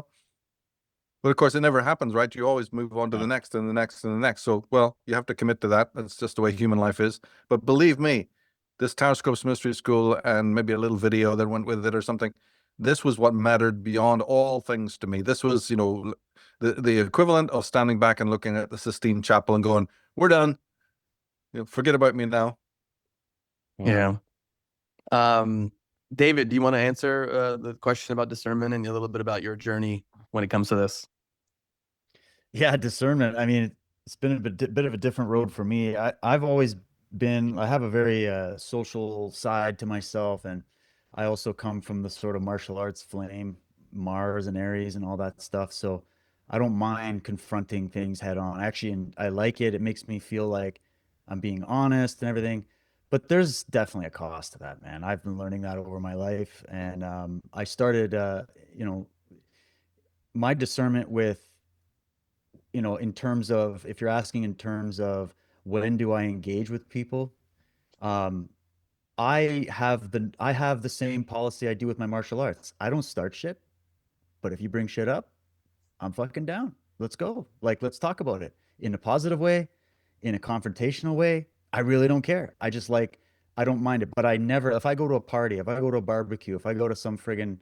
But of course, it never happens, right? You always move on to the next and the next and the next. So, well, you have to commit to that. That's just the way human life is. But believe me, this Tarscope's Mystery School and maybe a little video that went with it or something, this was what mattered beyond all things to me. This was, the equivalent of standing back and looking at the Sistine Chapel and going, we're done. Forget about me now. Yeah. David, do you want to answer the question about discernment and a little bit about your journey when it comes to this? Yeah, discernment. I mean, it's been a bit of a different road for me. I've always been, I have a very social side to myself. And I also come from the sort of martial arts flame, Mars and Aries and all that stuff. So I don't mind confronting things head on. Actually, and I like it. It makes me feel like I'm being honest and everything. But there's definitely a cost to that, man. I've been learning that over my life. And I started, my discernment with, in terms of, if you're asking in terms of when do I engage with people, um, I have the same policy I do with my martial arts. I don't start shit, but if you bring shit up, I'm fucking down. Let's go. Like, let's talk about it in a positive way, in a confrontational way. I really don't care. I don't mind it. But I never, if I go to a party, if I go to a barbecue, if I go to some friggin'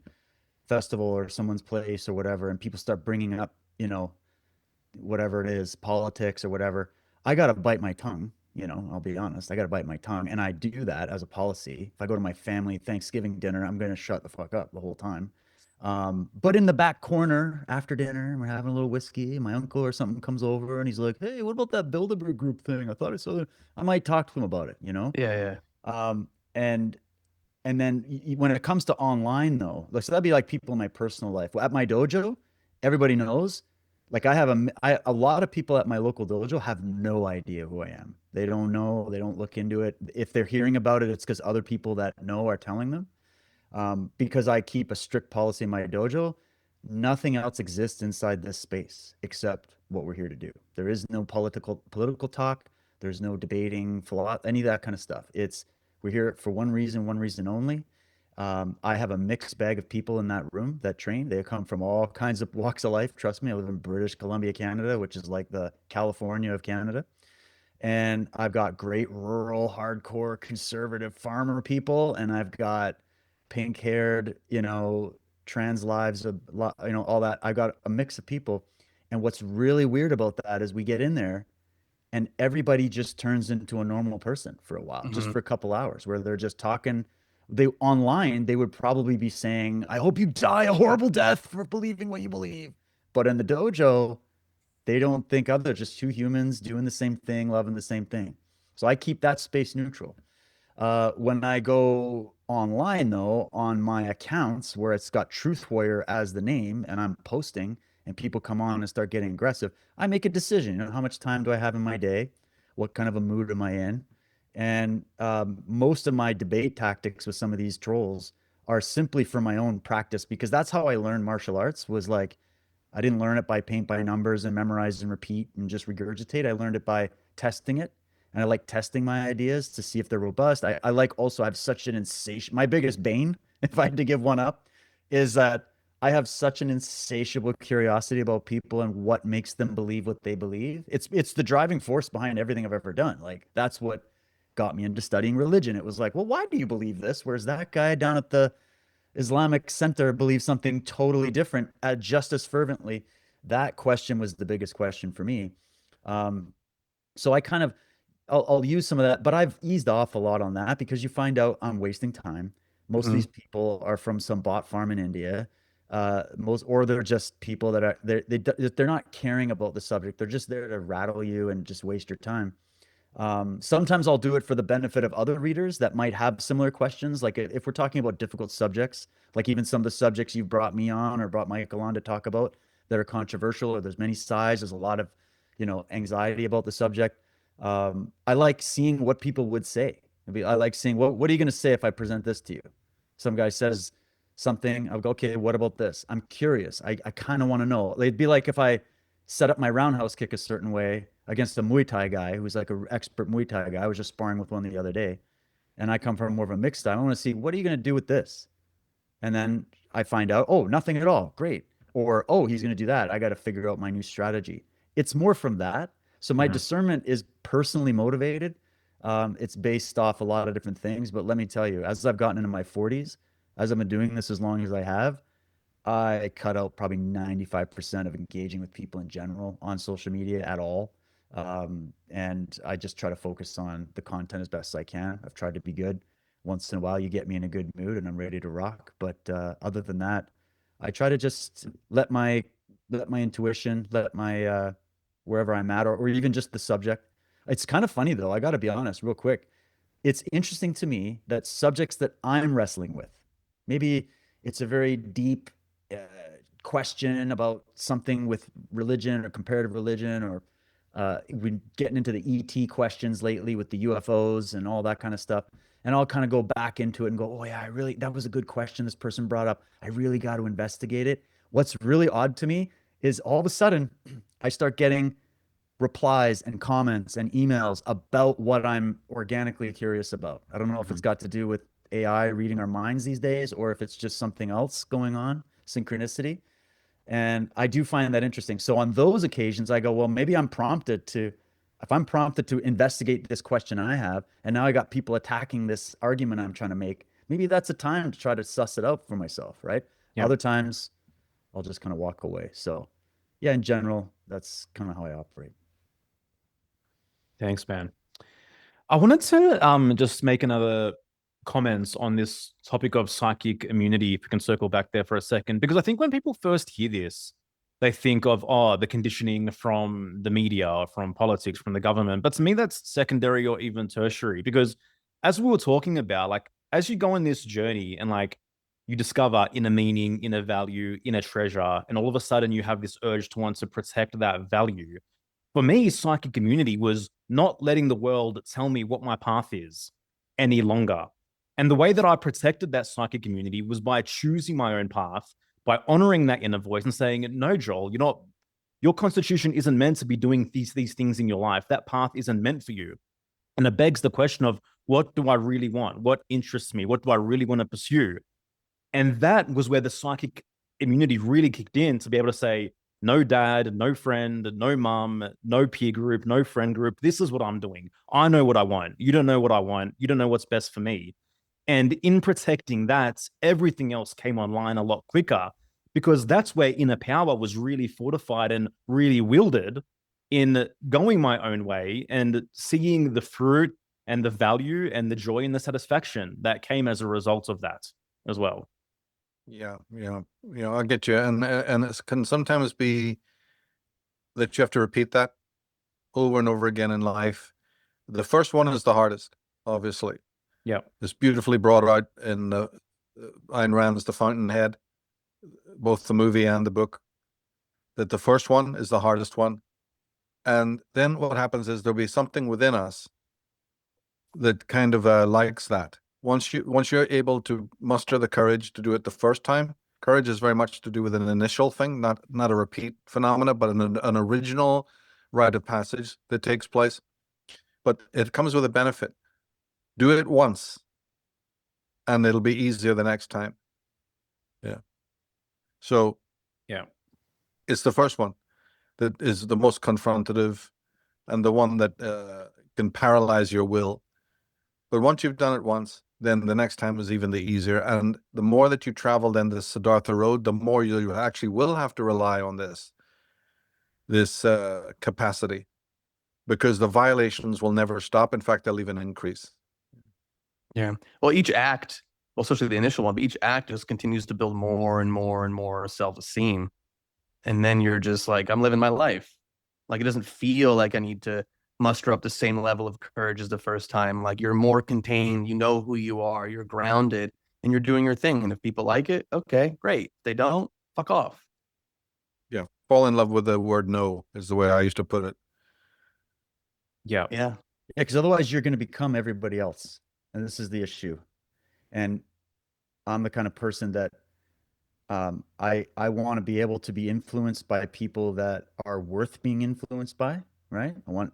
festival or someone's place or whatever, and people start bringing up, whatever it is, politics or whatever, I got to bite my tongue. I'll be honest. I got to bite my tongue. And I do that as a policy. If I go to my family Thanksgiving dinner, I'm going to shut the fuck up the whole time. But in the back corner after dinner, we're having a little whiskey. My uncle or something comes over and he's like, "Hey, what about that Bilderberg group thing? I thought I saw that." I might talk to him about it, Yeah. And then when it comes to online though, like, so that'd be like people in my personal life. Well, at my dojo, everybody knows. Like, a lot of people at my local dojo have no idea who I am. They don't know. They don't look into it. If they're hearing about it, it's because other people that know are telling them. Because I keep a strict policy in my dojo, nothing else exists inside this space except what we're here to do. There is no political talk. There's no debating, any of that kind of stuff. We're here for one reason only. I have a mixed bag of people in that room that train. They come from all kinds of walks of life. Trust me, I live in British Columbia, Canada, which is like the California of Canada. And I've got great rural, hardcore, conservative farmer people, and I've got pink-haired, trans lives, all that. I've got a mix of people. And what's really weird about that is we get in there and everybody just turns into a normal person for a while, just for a couple hours, where they're just talking. They would probably be saying, "I hope you die a horrible death for believing what you believe." But in the dojo, they don't think of, they're just two humans doing the same thing, loving the same thing. So I keep that space neutral. When I go online, though, on my accounts where it's got Truth Warrior as the name and I'm posting and people come on and start getting aggressive, I make a decision. How much time do I have in my day? What kind of a mood am I in? And most of my debate tactics with some of these trolls are simply for my own practice, because that's how I learned martial arts. Was like, I didn't learn it by paint by numbers and memorize and repeat and just regurgitate. I learned it by testing it. And I like testing my ideas to see if they're robust. I have such an insatiable, my biggest bane, if I had to give one up, is that I have such an insatiable curiosity about people and what makes them believe what they believe. It's the driving force behind everything I've ever done. Like that's what got me into studying religion. It was like, well, why do you believe this? Whereas that guy down at the Islamic Center believes something totally different just as fervently. That question was the biggest question for me. Um, so I kind of I'll use some of that, but I've eased off a lot on that because you find out I'm wasting time. Most of Mhm. these people are from some bot farm in India. Or they're just people that are they're not caring about the subject. They're just there to rattle you and just waste your time. Sometimes I'll do it for the benefit of other readers that might have similar questions. Like if we're talking about difficult subjects, like even some of the subjects you've brought me on or brought Michael on to talk about that are controversial, or there's many sides, there's a lot of, anxiety about the subject. I like seeing what people would say. I like seeing what are you going to say if I present this to you? Some guy says something, I'll go, okay, what about this? I'm curious. I kind of want to know. It'd be like if I set up my roundhouse kick a certain way against a Muay Thai guy who's like an expert Muay Thai guy. I was just sparring with one the other day, and I come from more of a mixed style. I want to see, what are you going to do with this? And then I find out, oh, nothing at all. Great. Or, oh, he's going to do that. I got to figure out my new strategy. It's more from that. So my discernment is personally motivated. It's based off a lot of different things. But let me tell you, as I've gotten into my 40s, as I've been doing this as long as I have, I cut out probably 95% of engaging with people in general on social media at all. And I just try to focus on the content as best as I can. I've tried to be good. Once in a while, you get me in a good mood and I'm ready to rock. But other than that, I try to just let my intuition, let my wherever I'm at, or even just the subject. It's kind of funny though. I got to be honest, real quick. It's interesting to me that subjects that I'm wrestling with, maybe it's a very deep uh, question about something with religion or comparative religion, or we've been getting into the ET questions lately with the UFOs and all that kind of stuff. And I'll kind of go back into it and go, oh yeah, that was a good question this person brought up. I really got to investigate it. What's really odd to me is all of a sudden I start getting replies and comments and emails about what I'm organically curious about. I don't know if it's got to do with AI reading our minds these days or if it's just something else going on, synchronicity. And I do find that interesting. So on those occasions, I go, well, maybe if I'm prompted to investigate this question I have, and now I got people attacking this argument I'm trying to make, maybe that's a time to try to suss it out for myself, right? Yeah. Other times, I'll just kind of walk away. So, yeah, in general, that's kind of how I operate. Thanks, man. I wanted to just make another comments on this topic of psychic immunity, if we can circle back there for a second, because I think when people first hear this, they think of, oh, the conditioning from the media, from politics, from the government. But to me, that's secondary or even tertiary, because as we were talking about, like, as you go on this journey and like you discover inner meaning, inner value, inner treasure, and all of a sudden you have this urge to want to protect that value. For me, psychic immunity was not letting the world tell me what my path is any longer. And the way that I protected that psychic immunity was by choosing my own path, by honoring that inner voice and saying, no, Joel, you're not, your constitution isn't meant to be doing these things in your life. That path isn't meant for you. And it begs the question of, what do I really want? What interests me? What do I really want to pursue? And that was where the psychic immunity really kicked in, to be able to say, no dad, no friend, no mom, no peer group, no friend group. This is what I'm doing. I know what I want. You don't know what I want. You don't know what's best for me. And in protecting that, everything else came online a lot quicker, because that's where inner power was really fortified and really wielded in going my own way and seeing the fruit and the value and the joy and the satisfaction that came as a result of that as well. Yeah, I get you, and it can sometimes be that you have to repeat that over and over again in life. The first one is the hardest, obviously. Yeah. It's beautifully brought out in Ayn Rand's The Fountainhead, both the movie and the book, that the first one is the hardest one. And then what happens is there'll be something within us that kind of likes that. Once you're able to muster the courage to do it the first time, courage is very much to do with an initial thing, not a repeat phenomena, but an original rite of passage that takes place. But it comes with a benefit. Do it once, and it'll be easier the next time. Yeah. So Yeah. it's the first one that is the most confrontative and the one that can paralyze your will. But once you've done it once, then the next time is even the easier. And the more that you travel then the Siddhartha road, the more you actually will have to rely on this capacity, because the violations will never stop. In fact, they'll even increase. Yeah. Well, each act, well, especially the initial one, but each act just continues to build more and more and more self-esteem. And then you're just like, I'm living my life. Like, it doesn't feel like I need to muster up the same level of courage as the first time. Like, you're more contained, you know who you are, you're grounded, and you're doing your thing. And if people like it, okay, great. If they don't, fuck off. Yeah. Fall in love with the word no is the way I used to put it. Yeah. Yeah. Yeah, because otherwise you're going to become everybody else. And this is the issue. And I'm the kind of person that I want to be able to be influenced by people that are worth being influenced by, right? I want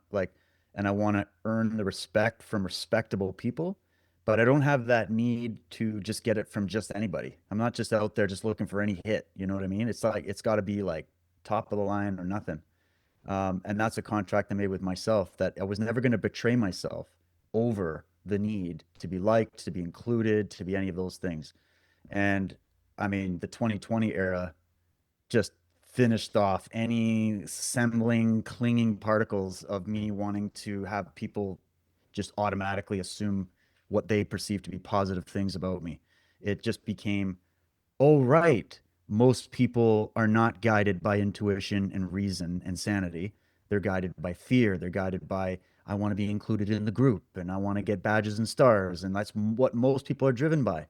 to earn the respect from respectable people, but I don't have that need to just get it from just anybody. I'm not just out there just looking for any hit. You know what I mean? It's like it's got to be like top of the line or nothing. And that's a contract I made with myself that I was never going to betray myself over the need to be liked, to be included, to be any of those things. And I mean, the 2020 era just finished off any assembling, clinging particles of me wanting to have people just automatically assume what they perceive to be positive things about me. It just became, oh, right, most people are not guided by intuition and reason and sanity. They're guided by fear. They're guided by, I want to be included in the group and I want to get badges and stars. And that's what most people are driven by.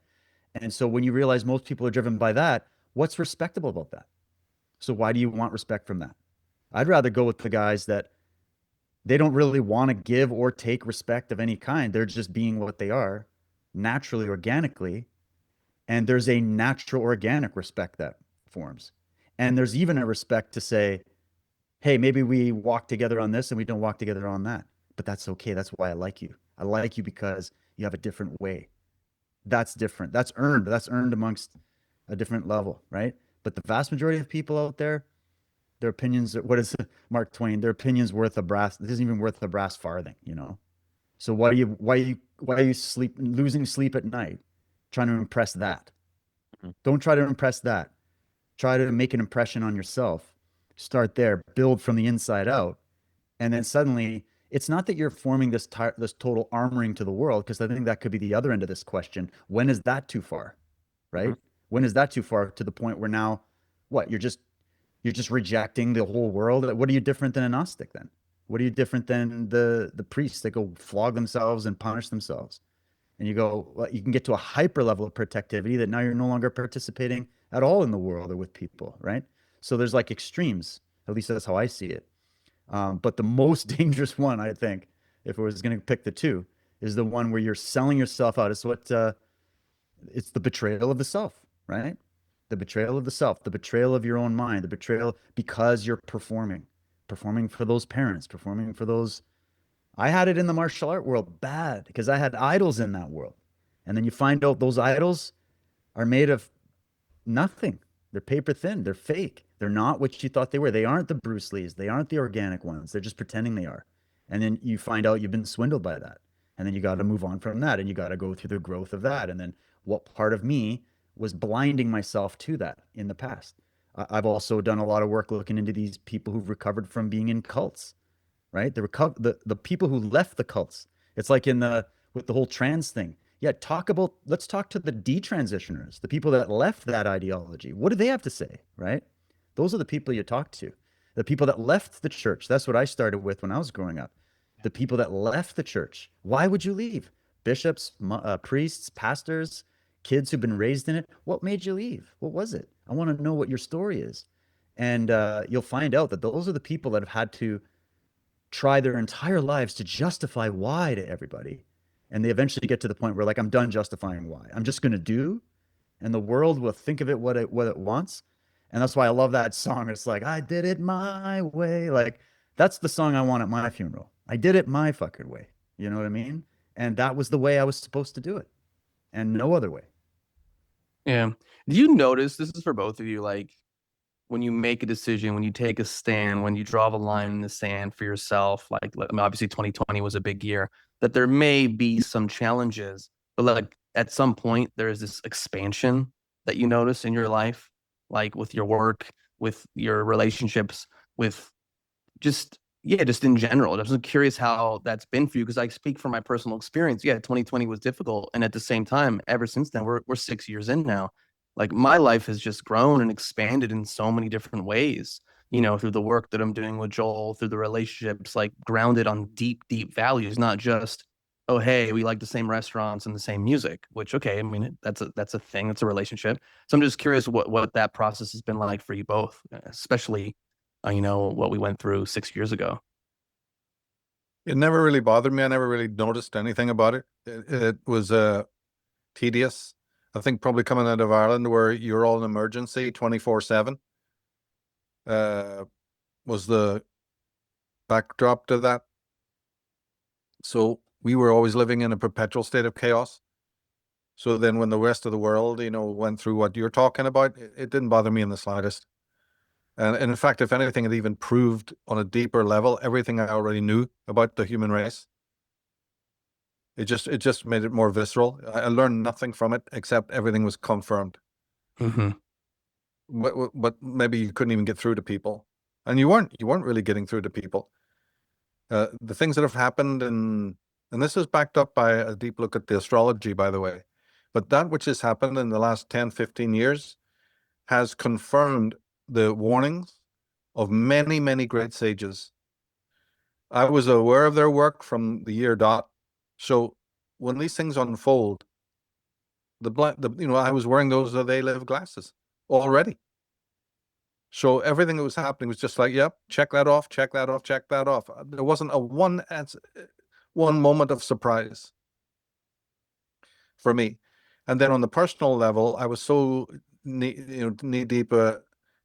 And so when you realize most people are driven by that, what's respectable about that? So why do you want respect from that? I'd rather go with the guys that they don't really want to give or take respect of any kind. They're just being what they are naturally, organically. And there's a natural, organic respect that forms. And there's even a respect to say, hey, maybe we walk together on this and we don't walk together on that. But that's okay. That's why I like you. I like you because you have a different way. That's different. That's earned. That's earned amongst a different level, right? But the vast majority of people out there, their opinions, what is Mark Twain? Their opinions worth a brass, it isn't even worth a brass farthing, you know? So why are you losing sleep at night trying to impress that? Don't try to impress that. Try to make an impression on yourself. Start there, build from the inside out. And then suddenly it's not that you're forming this total armoring to the world, because I think that could be the other end of this question. When is that too far? Right? When is that too far to the point where now what? You're just rejecting the whole world. What are you different than a Gnostic then? What are you different than the priests that go flog themselves and punish themselves? And you go, well, you can get to a hyper level of protectivity that now you're no longer participating at all in the world or with people, right? So there's like extremes. At least that's how I see it. But the most dangerous one, I think, if I was going to pick the two, is the one where you're selling yourself out. It's it's the betrayal of the self, right? The betrayal of the self, the betrayal of your own mind, the betrayal because you're performing for those parents, performing for those. I had it in the martial art world bad because I had idols in that world. And then you find out those idols are made of nothing. They're paper thin. They're fake. They're not what you thought they were. They aren't the Bruce Lees. They aren't the organic ones. They're just pretending they are. And then you find out you've been swindled by that. And then you got to move on from that. And you got to go through the growth of that. And then what part of me was blinding myself to that in the past? I've also done a lot of work looking into these people who've recovered from being in cults, right? The people who left the cults. It's like with the whole trans thing. Yeah, let's talk to the detransitioners, the people that left that ideology. What do they have to say, right? Those are the people you talk to. The people that left the church. That's what I started with when I was growing up. The people that left the church. Why would you leave? Bishops, priests, pastors, kids who've been raised in it. What made you leave? What was it? I want to know what your story is. And you'll find out that those are the people that have had to try their entire lives to justify why to everybody. And they eventually get to the point where, like, I'm done justifying why. I'm just going to do, and the world will think of it what it wants. And that's why I love that song. It's like, I did it my way. Like, that's the song I want at my funeral. I did it my fucking way. You know what I mean? And that was the way I was supposed to do it, and no other way. Yeah. Do you notice, this is for both of you, like when you make a decision, when you take a stand, when you draw the line in the sand for yourself, like I mean, obviously 2020 was a big year, that there may be some challenges, but like at some point there is this expansion that you notice in your life, like with your work, with your relationships, with just yeah, just in general. I'm just curious how that's been for you because I speak from my personal experience. Yeah, 2020 was difficult, and at the same time, ever since then, we're 6 years in now. Like my life has just grown and expanded in so many different ways. You know, through the work that I'm doing with Joel, through the relationships, like grounded on deep, deep values, not just oh hey, we like the same restaurants and the same music. Which okay, I mean that's a thing, that's a relationship. So I'm just curious what that process has been like for you both, especially you know, what we went through 6 years ago. It never really bothered me. I never really noticed anything about it. It was tedious. I think probably coming out of Ireland where you're all in emergency 24/7 was the backdrop to that. So we were always living in a perpetual state of chaos. So then when the rest of the world, you know, went through what you're talking about, it didn't bother me in the slightest. And in fact, if anything, it even proved on a deeper level everything I already knew about the human race. It just made it more visceral. I learned nothing from it except everything was confirmed. Mm-hmm. But maybe you couldn't even get through to people, and you weren't really getting through to people. The things that have happened, and this is backed up by a deep look at the astrology, by the way. But that which has happened in the last 10, 15 years has confirmed the warnings of many, many great sages. I was aware of their work from the year dot. So when these things unfold, I was wearing those They Live glasses already. So everything that was happening was just like, yep, check that off, check that off, check that off. There wasn't a one moment of surprise for me. And then on the personal level, I was so knee deep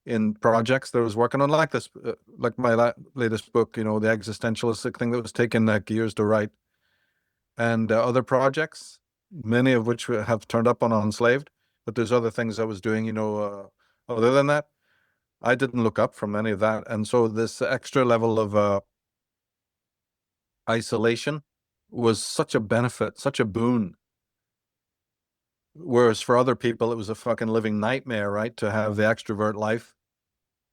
in projects that I was working on, like this, like my latest book, you know, the existentialistic thing that was taking like years to write, and other projects, many of which have turned up on Unslaved. But there's other things I was doing, you know, other than that. I didn't look up from any of that, and so this extra level of isolation was such a benefit, such a boon. Whereas for other people, it was a fucking living nightmare, right? To have the extrovert life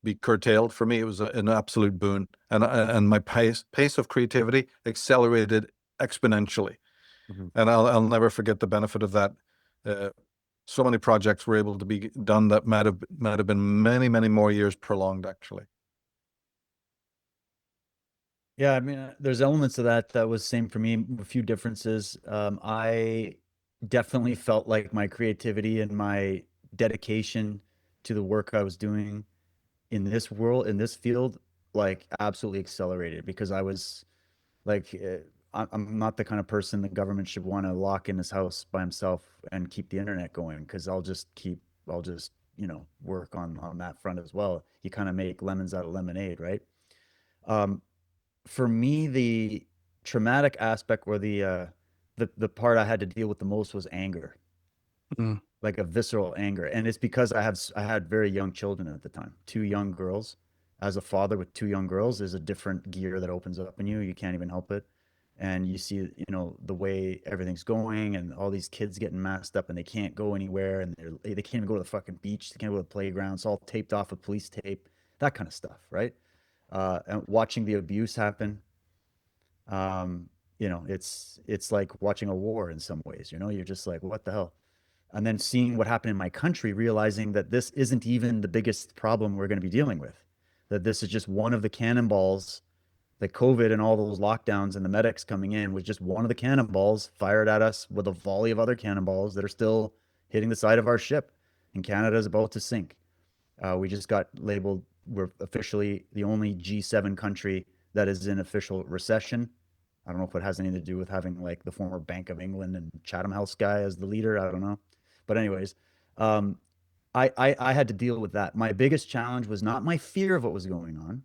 be curtailed. For me, it was an absolute boon, and my pace of creativity accelerated exponentially. Mhm. And I'll never forget the benefit of that. So many projects were able to be done that might have been many, many more years prolonged, actually. Yeah, I mean, there's elements of that that was same for me, a few differences. I definitely felt like my creativity and my dedication to the work I was doing in this world, in this field, like absolutely accelerated because I was like, I'm not the kind of person the government should want to lock in his house by himself and keep the internet going because I'll just, work on that front as well. You kind of make lemons out of lemonade, right? Um, for me, the traumatic aspect or the part I had to deal with the most was anger, Mm. like a visceral anger. And it's because I had very young children at the time, two young girls. As a father with two young girls, there's a different gear that opens up in you. You can't even help it. And you see, the way everything's going and all these kids getting masked up and they can't go anywhere and they can't even go to the fucking beach. They can't go to the playground. It's all taped off with police tape, that kind of stuff, right? And watching the abuse happen, um, it's like watching a war in some ways. You're just like, what the hell? And then seeing what happened in my country, realizing that this isn't even the biggest problem we're going to be dealing with, that this is just one of the cannonballs. That COVID and all those lockdowns and the medics coming in was just one of the cannonballs fired at us with a volley of other cannonballs that are still hitting the side of our ship. And Canada is about to sink. We just got labeled, we're officially the only G7 country that is in official recession. I don't know if it has anything to do with having like the former Bank of England and Chatham House guy as the leader. I don't know. But anyways, um, I had to deal with that. My biggest challenge was not my fear of what was going on.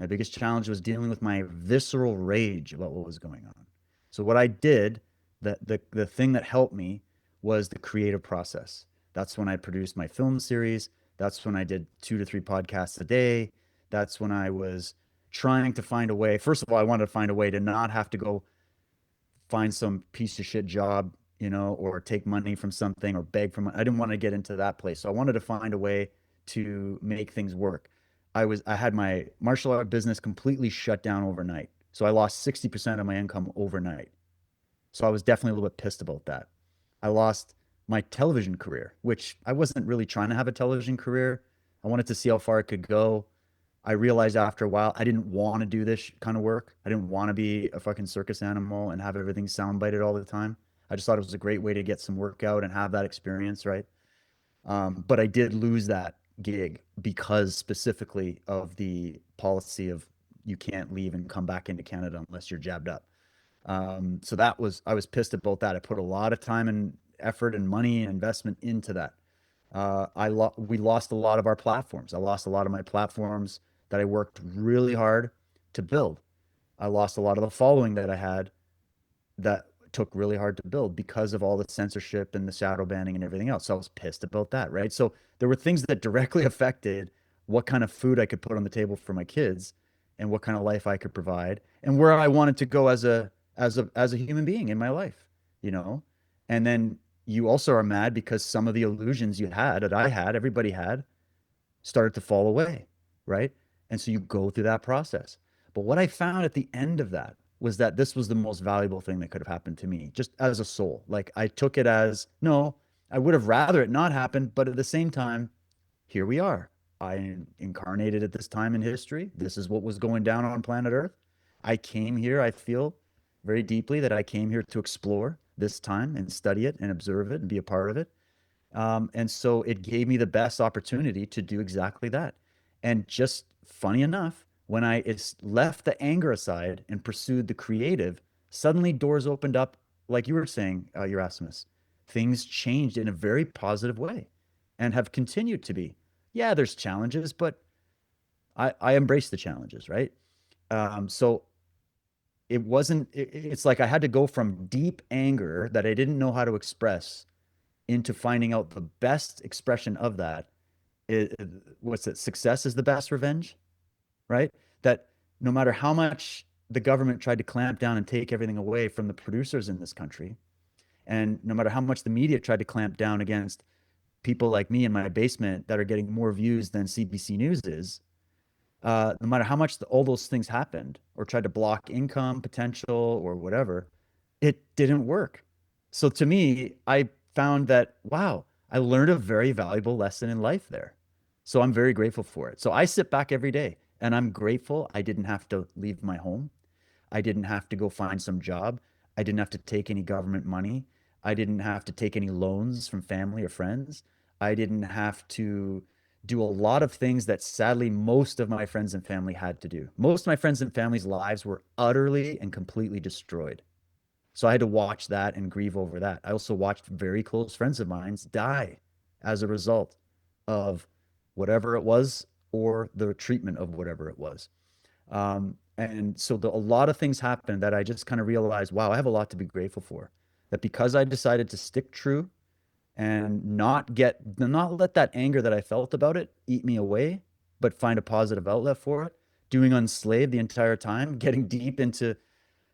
My biggest challenge was dealing with my visceral rage about what was going on. So what I did, the thing that helped me was the creative process. That's when I produced my film series. That's when I did 2 to 3 podcasts a day. That's when I was trying to find a way. First of all, I wanted to find a way to not have to go find some piece of shit job, or take money from something or beg from. I didn't want to get into that place. So I wanted to find a way to make things work. I had my martial art business completely shut down overnight. So I lost 60% of my income overnight. So I was definitely a little bit pissed about that. I lost my television career, which I wasn't really trying to have a television career. I wanted to see how far it could go. I realized after a while, I didn't want to do this kind of work. I didn't want to be a fucking circus animal and have everything soundbited all the time. I just thought it was a great way to get some workout and have that experience, right? But I did lose that gig because specifically of the policy of you can't leave and come back into Canada unless you're jabbed up. So I was pissed about that. I put a lot of time and effort and money and investment into that. We lost a lot of our platforms. I lost a lot of my platforms that I worked really hard to build. I lost a lot of the following that I had that took really hard to build because of all the censorship and the shadow banning and everything else. So I was pissed about that, right? So there were things that directly affected what kind of food I could put on the table for my kids and what kind of life I could provide and where I wanted to go as a human being in my life, you know? And then you also are mad because some of the illusions you had that I had, everybody had, started to fall away, right? And so you go through that process. But what I found at the end of that was that this was the most valuable thing that could have happened to me, just as a soul. Like I took it as, no, I would have rather it not happened, but at the same time, here we are. I incarnated at this time in history. This is what was going down on planet Earth. I came here, I feel very deeply that I came here to explore this time and study it and observe it and be a part of it. And so it gave me the best opportunity to do exactly that. And just funny enough, when I left the anger aside and pursued the creative, suddenly doors opened up, like you were saying, Erasmus. Things changed in a very positive way and have continued to be. Yeah, there's challenges, but I embrace the challenges, right? So it wasn't, it's like I had to go from deep anger that I didn't know how to express into finding out the best expression of that. What's it? Success is the best revenge, right? That no matter how much the government tried to clamp down and take everything away from the producers in this country, and no matter how much the media tried to clamp down against people like me in my basement that are getting more views than CBC News is, no matter how much all those things happened or tried to block income potential or whatever, it didn't work. So to me, I found that, wow, I learned a very valuable lesson in life there. So I'm very grateful for it. So I sit back every day and I'm grateful I didn't have to leave my home. I didn't have to go find some job. I didn't have to take any government money. I didn't have to take any loans from family or friends. I didn't have to do a lot of things that sadly most of my friends and family had to do. Most of my friends and family's lives were utterly and completely destroyed. So I had to watch that and grieve over that. I also watched very close friends of mine die as a result of whatever it was or the treatment of whatever it was. And so a lot of things happened that I just kind of realized, wow, I have a lot to be grateful for. That because I decided to stick true and not let that anger that I felt about it eat me away, but find a positive outlet for it. Doing Unslaved the entire time, getting deep into,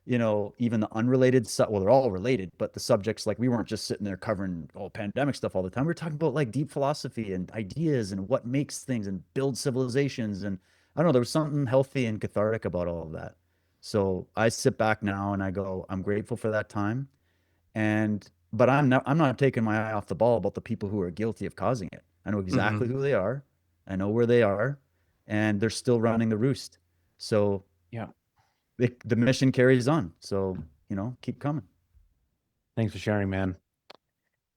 even the unrelated stuff. Well, they're all related, but the subjects, like we weren't just sitting there covering all pandemic stuff all the time. We were talking about like deep philosophy and ideas and what makes things and build civilizations. And I don't know, there was something healthy and cathartic about all of that. So I sit back now and I go, I'm grateful for that time. But I'm not taking my eye off the ball about the people who are guilty of causing it. I know exactly who they are. I know where they are, and they're still running the roost. So yeah, the mission carries on. So, keep coming. Thanks for sharing, man.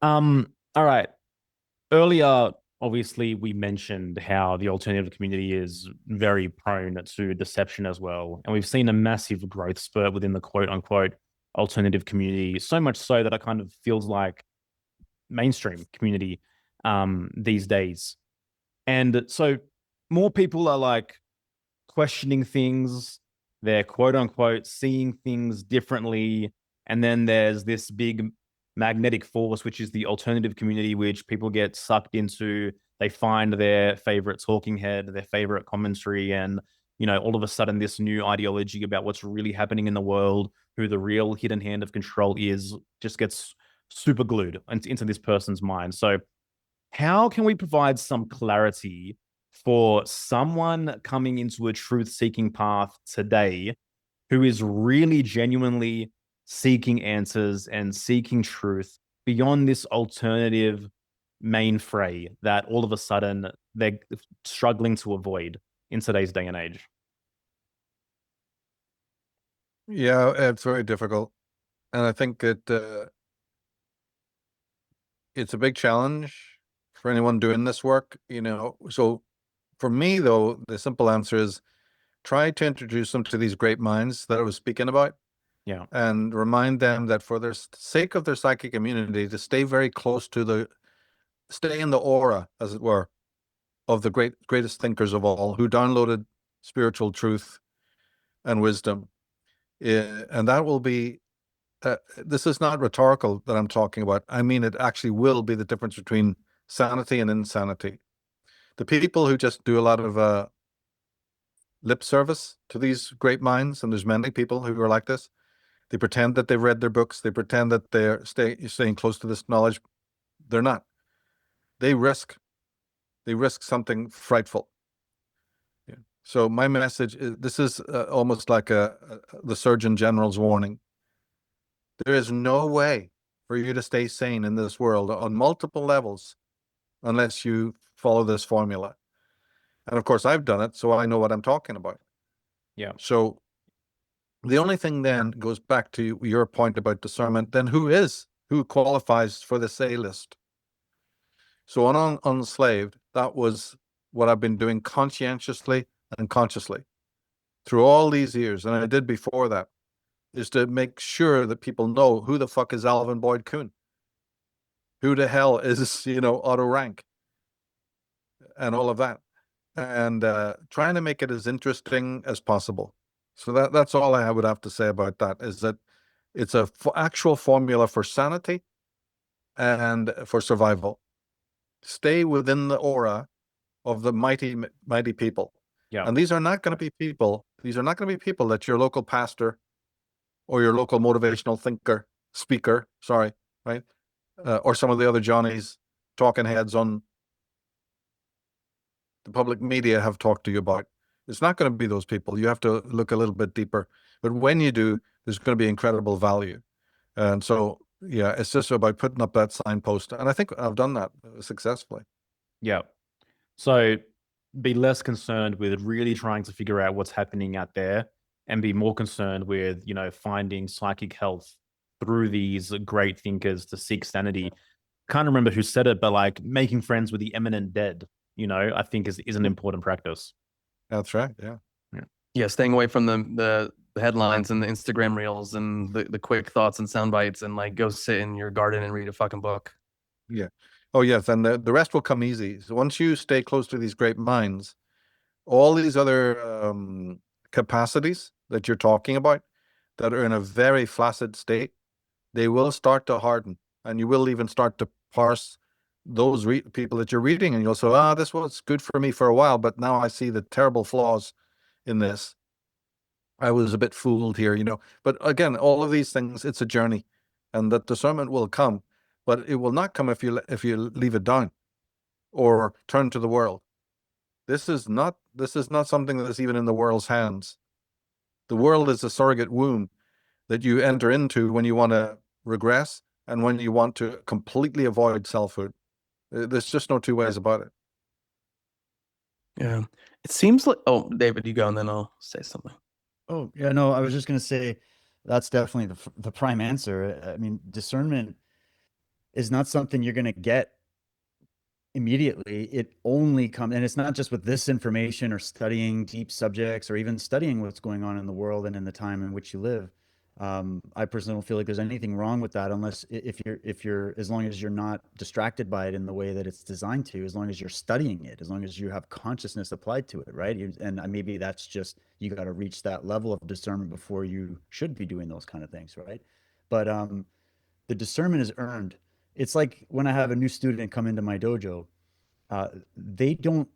All right. Earlier, obviously, we mentioned how the alternative community is very prone to deception as well. And we've seen a massive growth spurt within the quote unquote alternative community, so much so that it kind of feels like mainstream community these days. And so more people are like questioning things, they're quote unquote seeing things differently. And then there's this big magnetic force, which is the alternative community, which people get sucked into. They find their favorite talking head, their favorite commentary, and all of a sudden, this new ideology about what's really happening in the world, who the real hidden hand of control is, just gets super glued into this person's mind. So, how can we provide some clarity for someone coming into a truth-seeking path today who is really genuinely seeking answers and seeking truth beyond this alternative main fray that all of a sudden they're struggling to avoid in today's day and age? Yeah, it's very difficult. And I think it's a big challenge for anyone doing this work, So for me, though, the simple answer is try to introduce them to these great minds that I was speaking about. Yeah. And remind them that for the sake of their psychic immunity, to stay very close to stay in the aura, as it were, of the greatest thinkers of all, who downloaded spiritual truth and wisdom. And that will be, this is not rhetorical that I'm talking about. I mean, it actually will be the difference between sanity and insanity. The people who just do a lot of lip service to these great minds, and there's many people who are like this, they pretend that they've read their books, they pretend that they're staying close to this knowledge. They're not. They risk something frightful. Yeah. So my message is, this is almost like the Surgeon General's warning. There is no way for you to stay sane in this world on multiple levels unless you follow this formula. And of course, I've done it, so I know what I'm talking about. Yeah. So the only thing then goes back to your point about discernment. Then who qualifies for this A list? So on Unslaved, that was what I've been doing conscientiously and consciously through all these years, and I did before that, is to make sure that people know who the fuck is Alvin Boyd Kuhn, who the hell is Otto Rank, and all of that, and trying to make it as interesting as possible. So that's all I would have to say about that, is that it's a actual formula for sanity and for survival. Stay within the aura of the mighty, mighty people. Yeah. And these are not going to be people that your local pastor or your local motivational speaker, right? Or some of the other Johnnies, talking heads on the public media have talked to you about. It's not going to be those people. You have to look a little bit deeper. But when you do, there's going to be incredible value. And so, yeah, it's just about putting up that signpost. And I think I've done that successfully. Yeah. So be less concerned with really trying to figure out what's happening out there and be more concerned with, finding psychic health through these great thinkers to seek sanity. Can't remember who said it, but like making friends with the eminent dead, I think is an important practice. That's right. Yeah. Yeah, staying away from the headlines and the Instagram reels and the quick thoughts and sound bites, and like go sit in your garden and read a fucking book. Yeah. Oh, yes. And the rest will come easy. So once you stay close to these great minds, all these other capacities that you're talking about that are in a very flaccid state, they will start to harden, and you will even start to parse those people that you're reading, and you'll say, this was good for me for a while, but now I see the terrible flaws in this. I was a bit fooled here, But again, all of these things, it's a journey, and that discernment will come, but it will not come if you leave it down or turn to the world. This is not something that's even in the world's hands. The world is a surrogate womb that you enter into when you want to regress and when you want to completely avoid selfhood. There's just no two ways about it. Yeah. It seems like, oh, David, you go and then I'll say something. Oh, yeah, no, I was just going to say that's definitely the prime answer. I mean, discernment is not something you're going to get immediately. It only comes, and it's not just with this information or studying deep subjects or even studying what's going on in the world and in the time in which you live. I personally don't feel like there's anything wrong with that, unless if you're as long as you're not distracted by it in the way that it's designed to, as long as you're studying it, as long as you have consciousness applied to it, right? And maybe that's just, you got to reach that level of discernment before you should be doing those kind of things, right? But The discernment is earned. It's like when I have a new student come into my dojo, they don't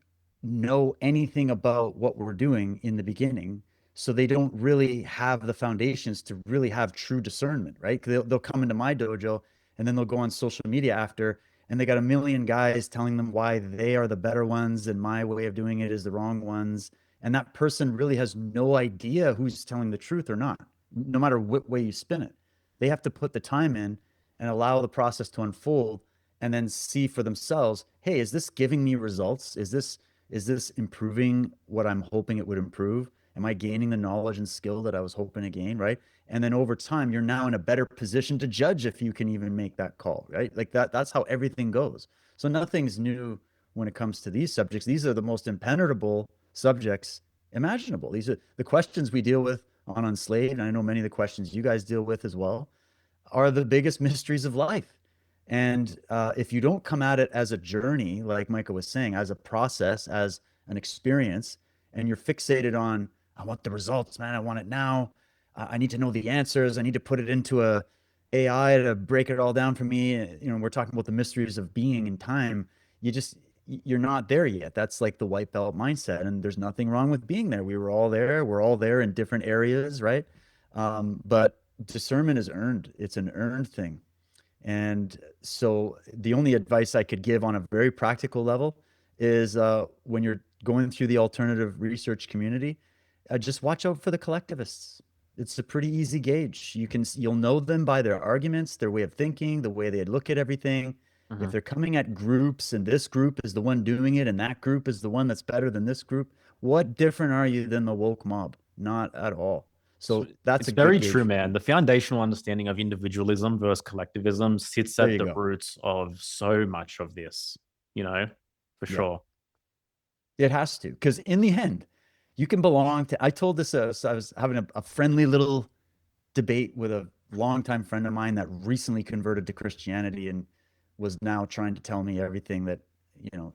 know anything about what we're doing in the beginning. So they don't really have the foundations to really have true discernment, right? They'll come into my dojo and then they'll go on social media after, and they got a million guys telling them why they are the better ones and my way of doing it is the wrong ones. And that person really has no idea who's telling the truth or not, no matter what way you spin it. They have to put the time in and allow the process to unfold and then see for themselves, hey, is this giving me results? Is this improving what I'm hoping it would improve? Am I gaining the knowledge and skill that I was hoping to gain, right? And then over time, you're now in a better position to judge if you can even make that call, right? Like that's how everything goes. So nothing's new when it comes to these subjects. These are the most impenetrable subjects imaginable. These are the questions we deal with on Unslaved, and I know many of the questions you guys deal with as well, are the biggest mysteries of life. And if you don't come at it as a journey, like Micah was saying, as a process, as an experience, and you're fixated on, I want the results, man, I want it now. I need to know the answers. I need to put it into a AI to break it all down for me. We're talking about the mysteries of being and time. You're not there yet. That's like the white belt mindset. And there's nothing wrong with being there. We were all there. We're all there in different areas, right? But discernment is earned. It's an earned thing. And so the only advice I could give on a very practical level is when you're going through the alternative research community, just watch out for the collectivists. It's a pretty easy gauge. You'll know them by their arguments, their way of thinking, the way they look at everything. If they're coming at groups and this group is the one doing it and that group is the one that's better than this group, what different are you than the woke mob? Not at all. So that's it's very true, man. The foundational understanding of individualism versus collectivism sits at the roots of so much of this, for sure. It has to, because in the end, you can belong to, I told this, so I was having a friendly little debate with a longtime friend of mine that recently converted to Christianity and was now trying to tell me everything that,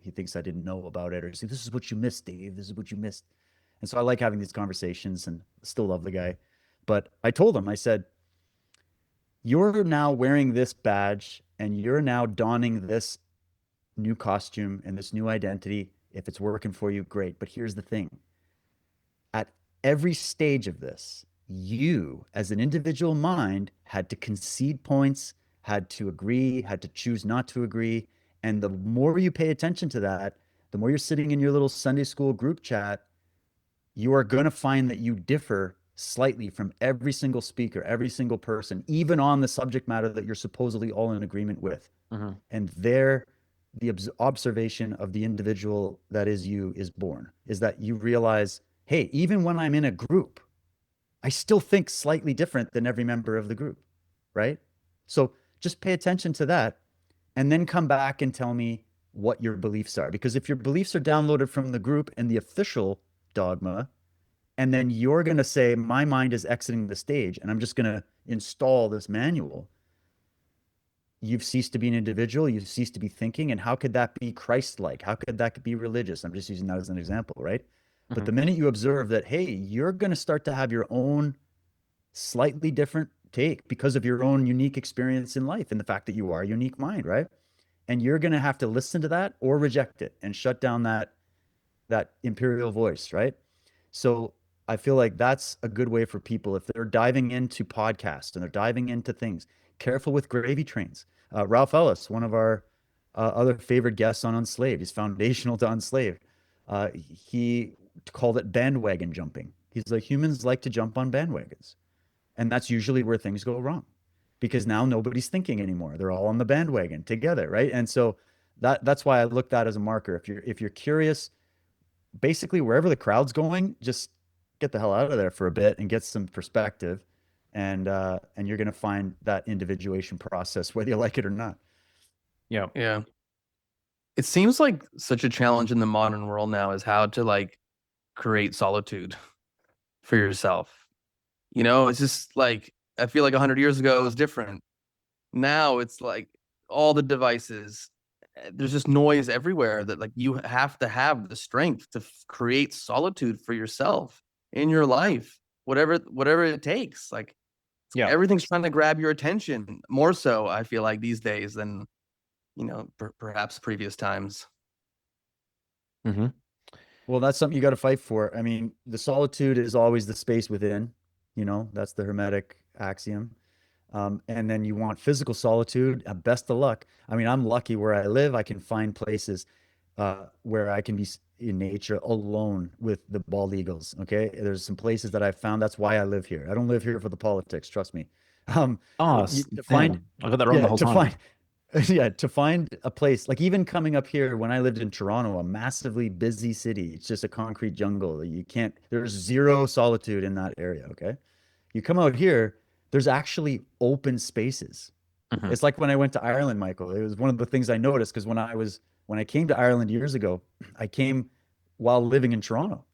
he thinks I didn't know about it, or say, this is what you missed, Dave. This is what you missed. And so I like having these conversations and still love the guy. But I told him, I said, you're now wearing this badge and you're now donning this new costume and this new identity. If it's working for you, great. But here's the thing. At every stage of this, you as an individual mind had to concede points, had to agree, had to choose not to agree. And the more you pay attention to that, the more you're sitting in your little Sunday school group chat, you are going to find that you differ slightly from every single speaker, every single person, even on the subject matter that you're supposedly all in agreement with. And there, the observation of the individual that is you is born, is that you realize, hey, even when I'm in a group, I still think slightly different than every member of the group, right? So just pay attention to that and then come back and tell me what your beliefs are. Because if your beliefs are downloaded from the group and the official dogma, and then you're going to say, my mind is exiting the stage and I'm just going to install this manual, you've ceased to be an individual, you've ceased to be thinking. And how could that be Christ-like? How could that be religious? I'm just using that as an example, right? But the minute you observe that, hey, you're going to start to have your own slightly different take because of your own unique experience in life and the fact that you are a unique mind, right? And you're going to have to listen to that or reject it and shut down that imperial voice, right? So I feel like that's a good way for people if they're diving into podcasts and they're diving into things. Careful with gravy trains. Ralph Ellis, one of our other favorite guests on Unslaved, he's foundational to Unslaved. He called it bandwagon jumping. He's like, humans like to jump on bandwagons. And that's usually where things go wrong because now nobody's thinking anymore. They're all on the bandwagon together, right? And so that's why I look at that as a marker. If you're curious, basically wherever the crowd's going, just get the hell out of there for a bit and get some perspective. And you're going to find that individuation process, whether you like it or not. Yeah. Yeah. It seems like such a challenge in the modern world now is how to create solitude for yourself. It's just like, I feel like 100 years ago it was different. Now it's like all the devices, there's just noise everywhere that you have to have the strength to create solitude for yourself in your life, whatever it takes. Yeah. Everything's trying to grab your attention more so, I feel like, these days than, perhaps previous times. Mm-hmm. Well, that's something you got to fight for. I mean, the solitude is always the space within, that's the Hermetic axiom. And then you want physical solitude. Best of luck. I mean, I'm lucky where I live. I can find places where I can be in nature alone with the bald eagles. Okay. There's some places that I've found. That's why I live here. I don't live here for the politics. Trust me. Um, Oh, to find, damn. I got that wrong yeah, the whole to time. find, yeah, to find a place like even coming up here when I lived in Toronto, a massively busy city. It's just a concrete jungle. You can't, there's zero solitude in that area. Okay. You come out here, there's actually open spaces. Mhm. It's like when I went to Ireland, Michael. It was one of the things I noticed because when I came to Ireland years ago, I came while living in Toronto.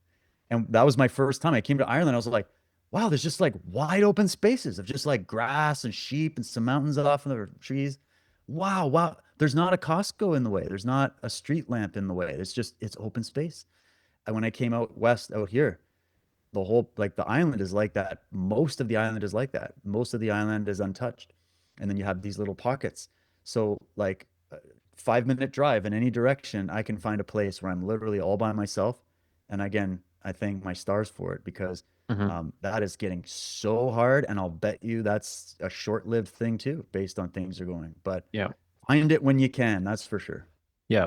And that was my first time. I came to Ireland. I was like, wow, there's just like wide open spaces of just like grass and sheep and some mountains off in the trees. Wow, wow. There's not a Costco in the way. There's not a street lamp in the way. It's open space. And when I came out west out here, the whole like the island is like that. Most of the island is like that. Most of the island is untouched. And then you have these little pockets. So like a 5 minute drive in any direction, I can find a place where I'm literally all by myself. And again, I thank my stars for it because Mhm. that is getting so hard. And I'll bet you that's a short-lived thing too, based on things are going. But Yeah. find it when you can, that's for sure. Yeah.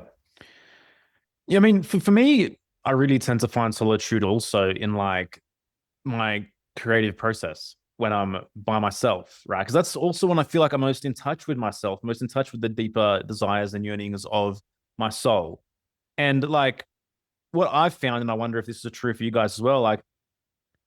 Yeah. I mean, for me, I really tend to find solitude also in like my creative process when I'm by myself, right? Because that's also when I feel like I'm most in touch with myself, most in touch with the deeper desires and yearnings of my soul. And like what I've found, and I wonder if this is true for you guys as well, like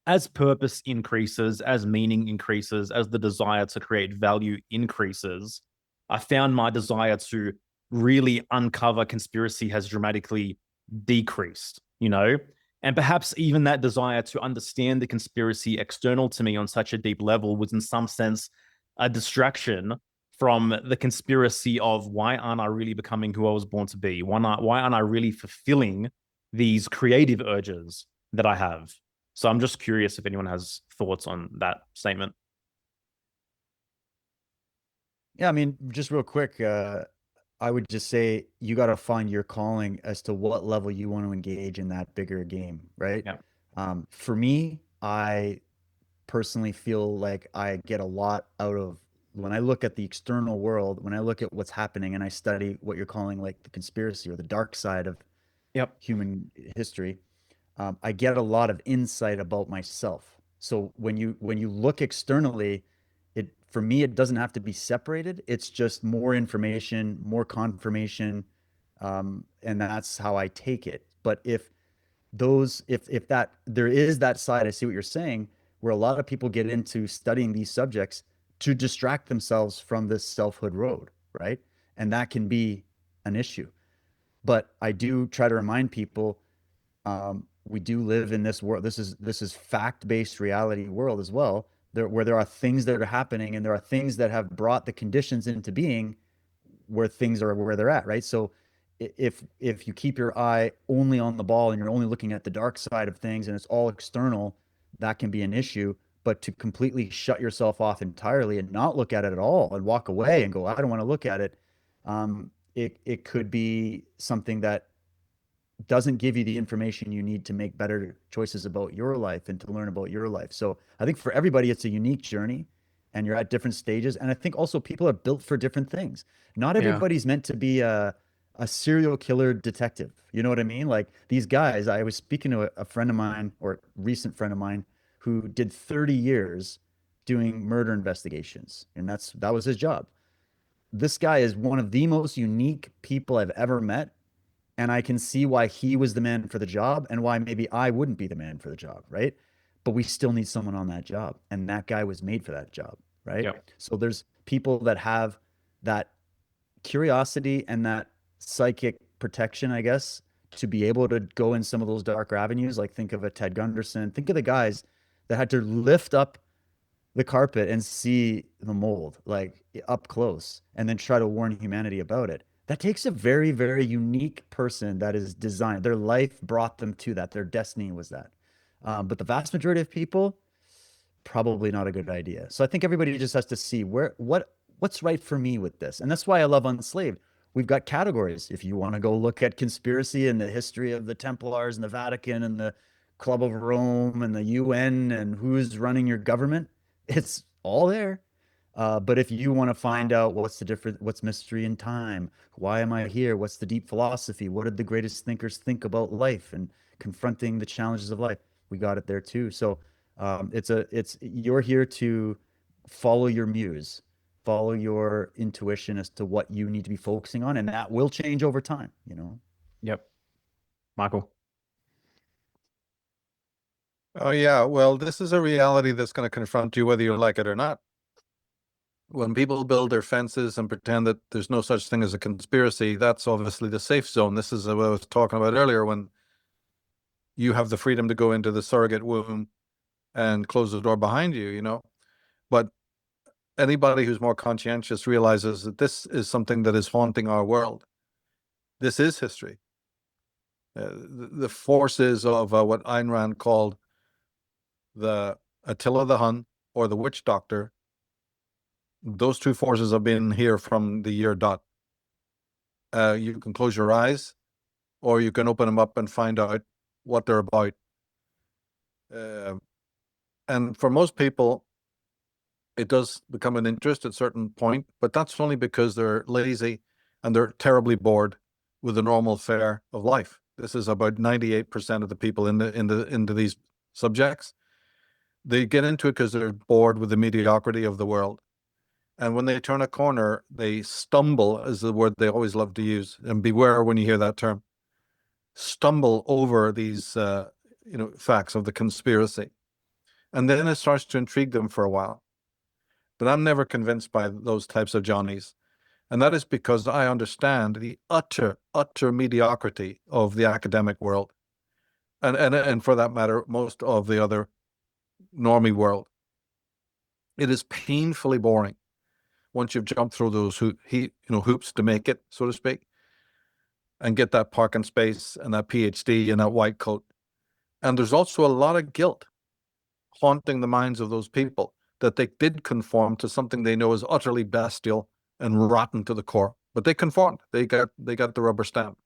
as purpose increases, as meaning increases, as the desire to create value increases, I found my desire to really uncover conspiracy has dramatically decreased, And perhaps even that desire to understand the conspiracy external to me on such a deep level was, in some sense, a distraction from the conspiracy of why aren't I really becoming who I was born to be? Why aren't I really fulfilling these creative urges that I have? So I'm just curious if anyone has thoughts on that statement. Yeah, I mean, just real quick, I would just say you got to find your calling as to what level you want to engage in that bigger game, right? Yeah. For me, I personally feel like I get a lot out of when I look at the external world, when I look at what's happening and I study what you're calling like the conspiracy or the dark side of Yep. human history. I get a lot of insight about myself. So when you look externally, it for me it doesn't have to be separated. It's just more information, more confirmation, and that's how I take it. But if that there is that side, I see what you're saying, where a lot of people get into studying these subjects to distract themselves from this selfhood road, right? And that can be an issue. But I do try to remind people we do live in this world. This is fact-based reality world as well. Where there are things that are happening, and there are things that have brought the conditions into being where things are where they're at, right? So if you keep your eye only on the ball and you're only looking at the dark side of things and it's all external, that can be an issue. But to completely shut yourself off entirely and not look at it at all and walk away and go, I don't want to look at it, it could be something that doesn't give you the information you need to make better choices about your life and to learn about your life. So I think for everybody, it's a unique journey and you're at different stages. And I think also people are built for different things. Not Yeah. everybody's meant to be a serial killer detective. You know what I mean? Like these guys, I was speaking to a friend of mine or recent friend of mine who did 30 years doing murder investigations. And that was his job. This guy is one of the most unique people I've ever met, and I can see why he was the man for the job and why maybe I wouldn't be the man for the job, right? But we still need someone on that job, and that guy was made for that job, right? Yeah. So there's people that have that curiosity and that psychic protection, I guess, to be able to go in some of those darker avenues. Like think of a Ted Gunderson, think of the guys that had to lift up the carpet and see the mold like up close and then try to warn humanity about it. That takes a very, very unique person that is designed. Their life brought them to that. Their destiny was that. But the vast majority of people, probably not a good idea. So I think everybody just has to see what's right for me with this. And that's why I love Unslaved. We've got categories. If you want to go look at conspiracy and the history of the Templars and the Vatican and the Club of Rome and the UN and who's running your government, it's all there. But if you want to find out what's mystery in time, why am I here? What's the deep philosophy? What did the greatest thinkers think about life and confronting the challenges of life? We got it there too. So you're here to follow your muse, follow your intuition as to what you need to be focusing on, and that will change over time, you know? Yep. Michael. Oh, yeah. Well, this is a reality that's going to confront you whether you like it or not. When people build their fences and pretend that there's no such thing as a conspiracy, that's obviously the safe zone. This is what I was talking about earlier, when you have the freedom to go into the surrogate womb and close the door behind you, you know. But anybody who's more conscientious realizes that this is something that is haunting our world. This is history. The forces of what Ayn Rand called the Attila the Hun or the witch doctor, those two forces have been here from the year dot. You can close your eyes, or you can open them up and find out what they're about. And for most people, it does become an interest at a certain point, but that's only because they're lazy and they're terribly bored with the normal fare of life. This is about 98% of the people into these subjects. They get into it because they're bored with the mediocrity of the world. And when they turn a corner, they stumble, is the word they always love to use. And beware when you hear that term. Stumble over these facts of the conspiracy. And then it starts to intrigue them for a while. But I'm never convinced by those types of Johnnies. And that is because I understand the utter mediocrity of the academic world. And for that matter, most of the other normie world. It is painfully boring once you've jumped through those hoops to make it, so to speak, and get that parking space and that PhD and that white coat. And there's also a lot of guilt haunting the minds of those people that they did conform to something they know is utterly bestial and rotten to the core. But they conformed. They got the rubber stamp.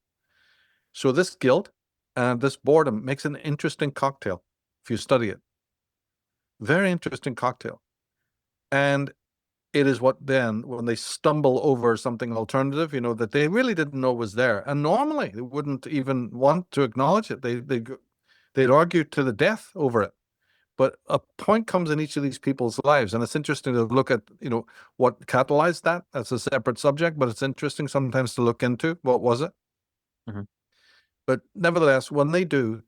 So this guilt and this boredom makes an interesting cocktail if you study it. Very interesting cocktail. And it is what then, when they stumble over something alternative, that they really didn't know was there. And normally they wouldn't even want to acknowledge it. They'd argue to the death over it. But a point comes in each of these people's lives, and it's interesting to look at, what catalyzed that. That's a separate subject, but it's interesting sometimes to look into what was it. Mm-hmm. But nevertheless, when they do,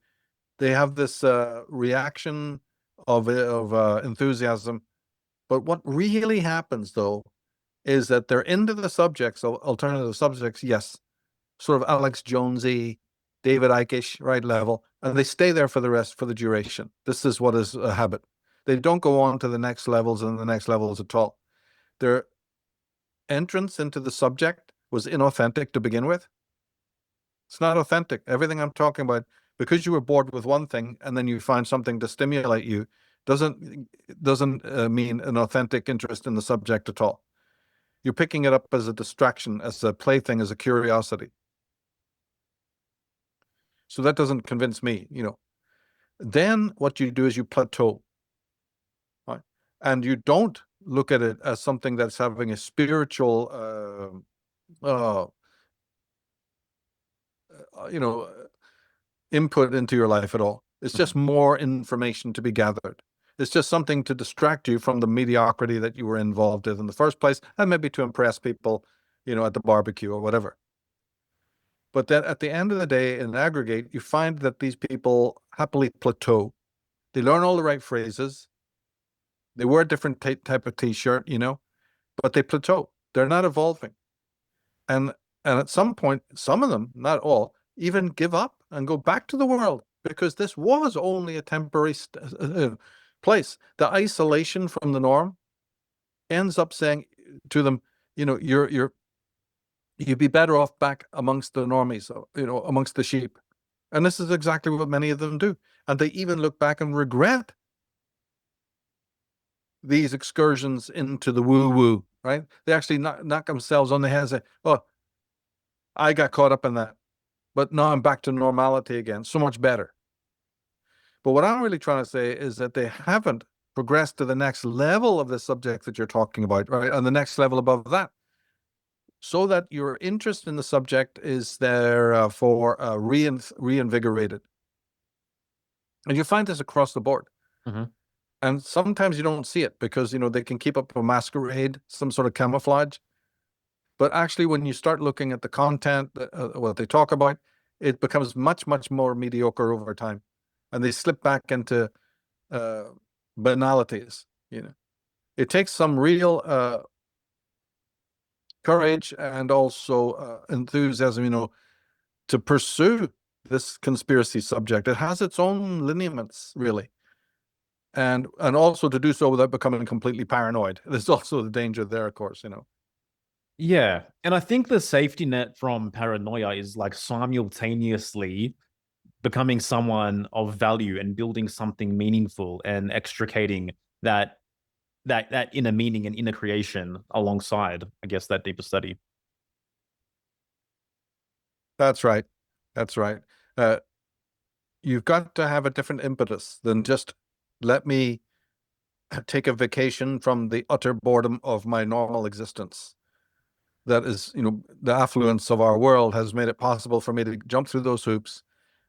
they have this reaction of enthusiasm. But what really happens, though, is that they're into the subjects, alternative subjects, yes, sort of Alex Jonesy, David Icke-ish, right level, and they stay there for the duration. This is what is a habit. They don't go on to the next levels and the next levels at all. Their entrance into the subject was inauthentic to begin with. It's not authentic. Everything I'm talking about, because you were bored with one thing and then you find something to stimulate you, doesn't mean an authentic interest in the subject at all. You're picking it up as a distraction, as a plaything, as a curiosity. So that doesn't convince me, Then what you do is you plateau. Right? And you don't look at it as something that's having a spiritual, input into your life at all. It's just more information to be gathered. It's just something to distract you from the mediocrity that you were involved in the first place, and maybe to impress people, at the barbecue or whatever. But then at the end of the day, in aggregate, you find that these people happily plateau. They learn all the right phrases. They wear a different type of T-shirt, but they plateau. They're not evolving. And at some point, some of them, not all, even give up and go back to the world, because this was only a temporary place. The isolation from the norm ends up saying to them, you'd be better off back amongst the normies, amongst the sheep. And this is exactly what many of them do. And they even look back and regret these excursions into the woo-woo, right? They actually knock themselves on the head and say, oh, I got caught up in that, but now I'm back to normality again, so much better. But what I'm really trying to say is that they haven't progressed to the next level of the subject that you're talking about, right? And the next level above that. So that your interest in the subject is there for reinvigorated. And you find this across the board. Mhm. And sometimes you don't see it because, they can keep up a masquerade, some sort of camouflage. But actually, when you start looking at the content, what they talk about, it becomes much, much more mediocre over time. And they slip back into banalities, It takes some real courage and also enthusiasm, to pursue this conspiracy subject. It has its own lineaments, really. And also to do so without becoming completely paranoid. There's also the danger there, of course, Yeah. And I think the safety net from paranoia is like simultaneously becoming someone of value and building something meaningful and extricating that inner meaning and inner creation alongside, I guess, that deeper study. That's right. That's right. You've got to have a different impetus than just let me take a vacation from the utter boredom of my normal existence. That is, the affluence of our world has made it possible for me to jump through those hoops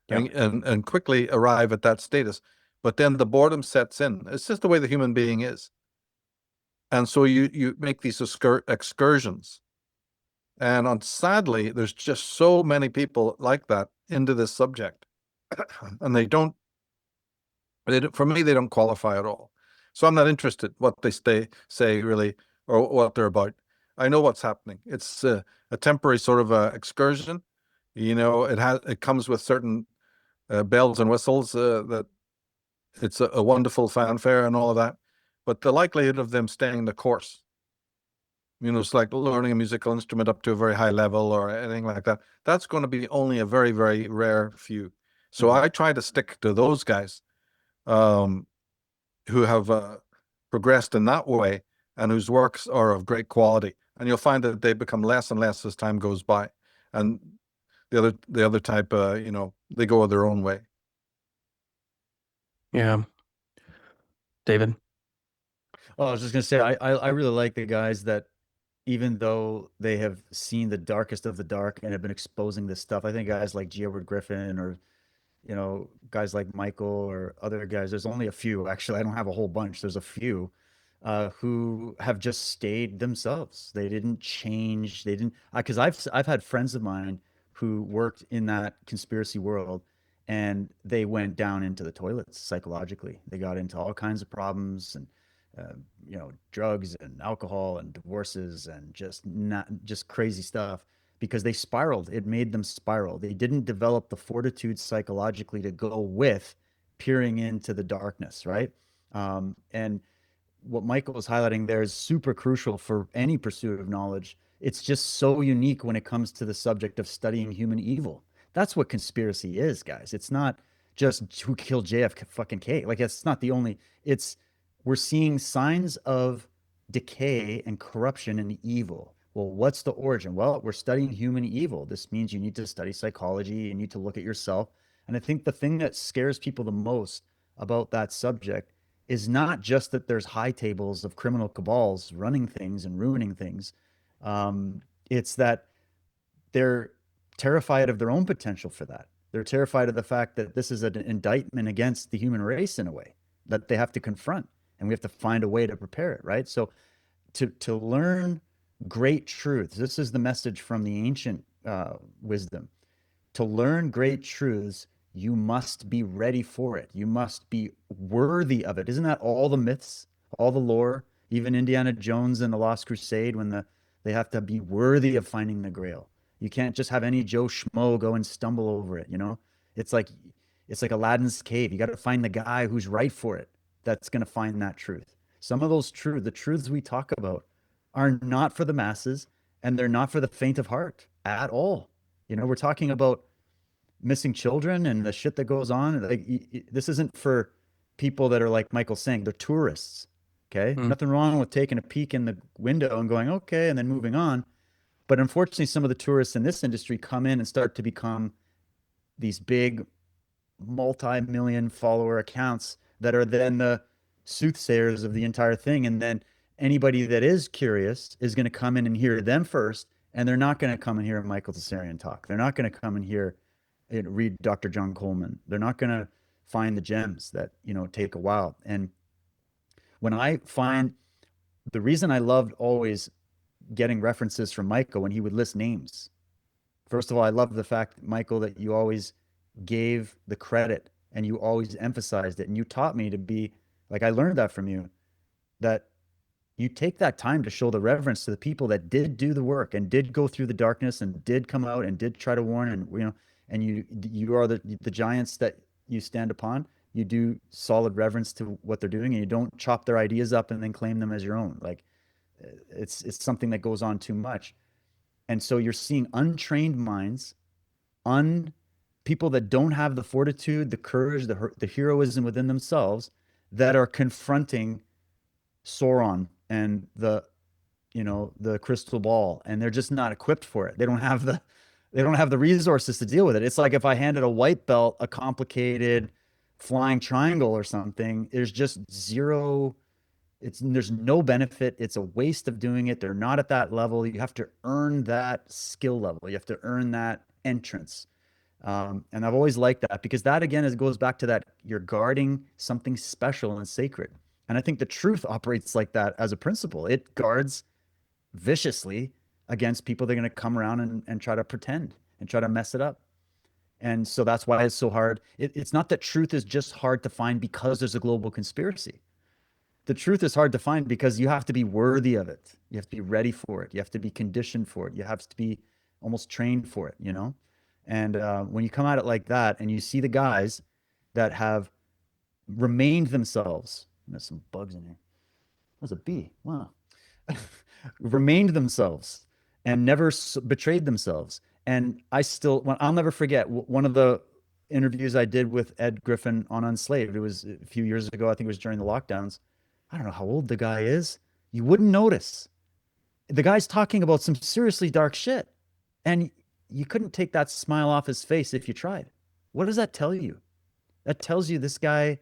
and quickly arrive at that status. But then the boredom sets in. It's just the way the human being is. And so you make these excursions. And sadly, there's just so many people like that into this subject. And for me, they don't qualify at all. So I'm not interested what they say really, or what they're about. I know what's happening. It's a temporary sort of excursion. It comes with certain bells and whistles, that it's a wonderful fanfare and all of that. But the likelihood of them staying the course, it's like learning a musical instrument up to a very high level or anything like that. That's going to be only a very, very rare few. So I try to stick to those guys who have progressed in that way and whose works are of great quality. And you'll find that they become less and less as time goes by. And the other type, they go their own way. Yeah. David? Oh, I was just gonna say, I really like the guys that, even though they have seen the darkest of the dark and have been exposing this stuff, I think guys like G. Edward Griffin, or guys like Michael, or other guys. There's only a few, actually. I don't have a whole bunch. There's a few who have just stayed themselves. They didn't change. They didn't, because I've had friends of mine who worked in that conspiracy world, and they went down into the toilets psychologically. They got into all kinds of problems, and drugs and alcohol and divorces and just crazy stuff, because they spiraled. It made them spiral. They didn't develop the fortitude psychologically to go with peering into the darkness, right? And what Michael was highlighting there is super crucial for any pursuit of knowledge. It's just so unique when it comes to the subject of studying human evil. That's what conspiracy is, guys. It's not just who killed JFK fucking K. Like, it's not the only, it's, we're seeing signs of decay and corruption and evil. Well, what's the origin? Well, we're studying human evil. This means you need to study psychology. You need to look at yourself. And I think the thing that scares people the most about that subject is not just that there's high tables of criminal cabals running things and ruining things. It's that they're terrified of their own potential for that. They're terrified of the fact that this is an indictment against the human race in a way that they have to confront, and we have to find a way to prepare it, right? So to learn great truths, this is the message from the ancient wisdom. To learn great truths, you must be ready for it. You must be worthy of it. Isn't that all the myths, all the lore, even Indiana Jones and the Lost Crusade, when they have to be worthy of finding the Grail. You can't just have any Joe Schmo go and stumble over it. It's like Aladdin's cave. You got to find the guy who's right for it, that's going to find that truth. Some of those the truths we talk about, are not for the masses, and they're not for the faint of heart at all. We're talking about missing children and the shit that goes on. Like, this isn't for people that are, like Michael's saying, they're tourists. Okay. Mm. Nothing wrong with taking a peek in the window and going, okay, and then moving on. But unfortunately, some of the tourists in this industry come in and start to become these big multi-million follower accounts that are then the soothsayers of the entire thing. And then anybody that is curious is going to come in and hear them first. And they're not going to come and hear Michael Tsarion talk. They're not going to come and hear and read Dr. John Coleman. They're not going to find the gems that, take a while. And when I find the reason I loved always getting references from Michael when he would list names. First of all, I love the fact, Michael, that you always gave the credit and you always emphasized it. And you taught me to be like, I learned that from you, that you take that time to show the reverence to the people that did do the work and did go through the darkness and did come out and did try to warn. And, and you are the giants that you stand upon. You do solid reverence to what they're doing, and you don't chop their ideas up and then claim them as your own. Like it's something that goes on too much. And so you're seeing untrained minds, people that don't have the fortitude, the courage, the heroism within themselves that are confronting Sauron and the crystal ball, and they're just not equipped for it. They don't have the resources to deal with it. It's like if I handed a white belt a complicated flying triangle or something, there's just zero. There's no benefit. It's a waste of doing it. They're not at that level. You have to earn that skill level. You have to earn that entrance. And I've always liked that, because that, again, goes back to that you're guarding something special and sacred. And I think the truth operates like that as a principle. It guards viciously against people that are going to come around and try to pretend and try to mess it up. And so that's why it's so hard. It's not that truth is just hard to find because there's a global conspiracy. The truth is hard to find because you have to be worthy of it. You have to be ready for it. You have to be conditioned for it. You have to be almost trained for it, And when you come at it like that and you see the guys that have remained themselves, there's some bugs in here. There's a bee. Wow. Remained themselves and never betrayed themselves. And I'll never forget one of the interviews I did with Ed Griffin on Unslaved. It was a few years ago. I think it was during the lockdowns. I don't know how old the guy is. You wouldn't notice. The guy's talking about some seriously dark shit. And you couldn't take that smile off his face if you tried. What does that tell you? That tells you this guy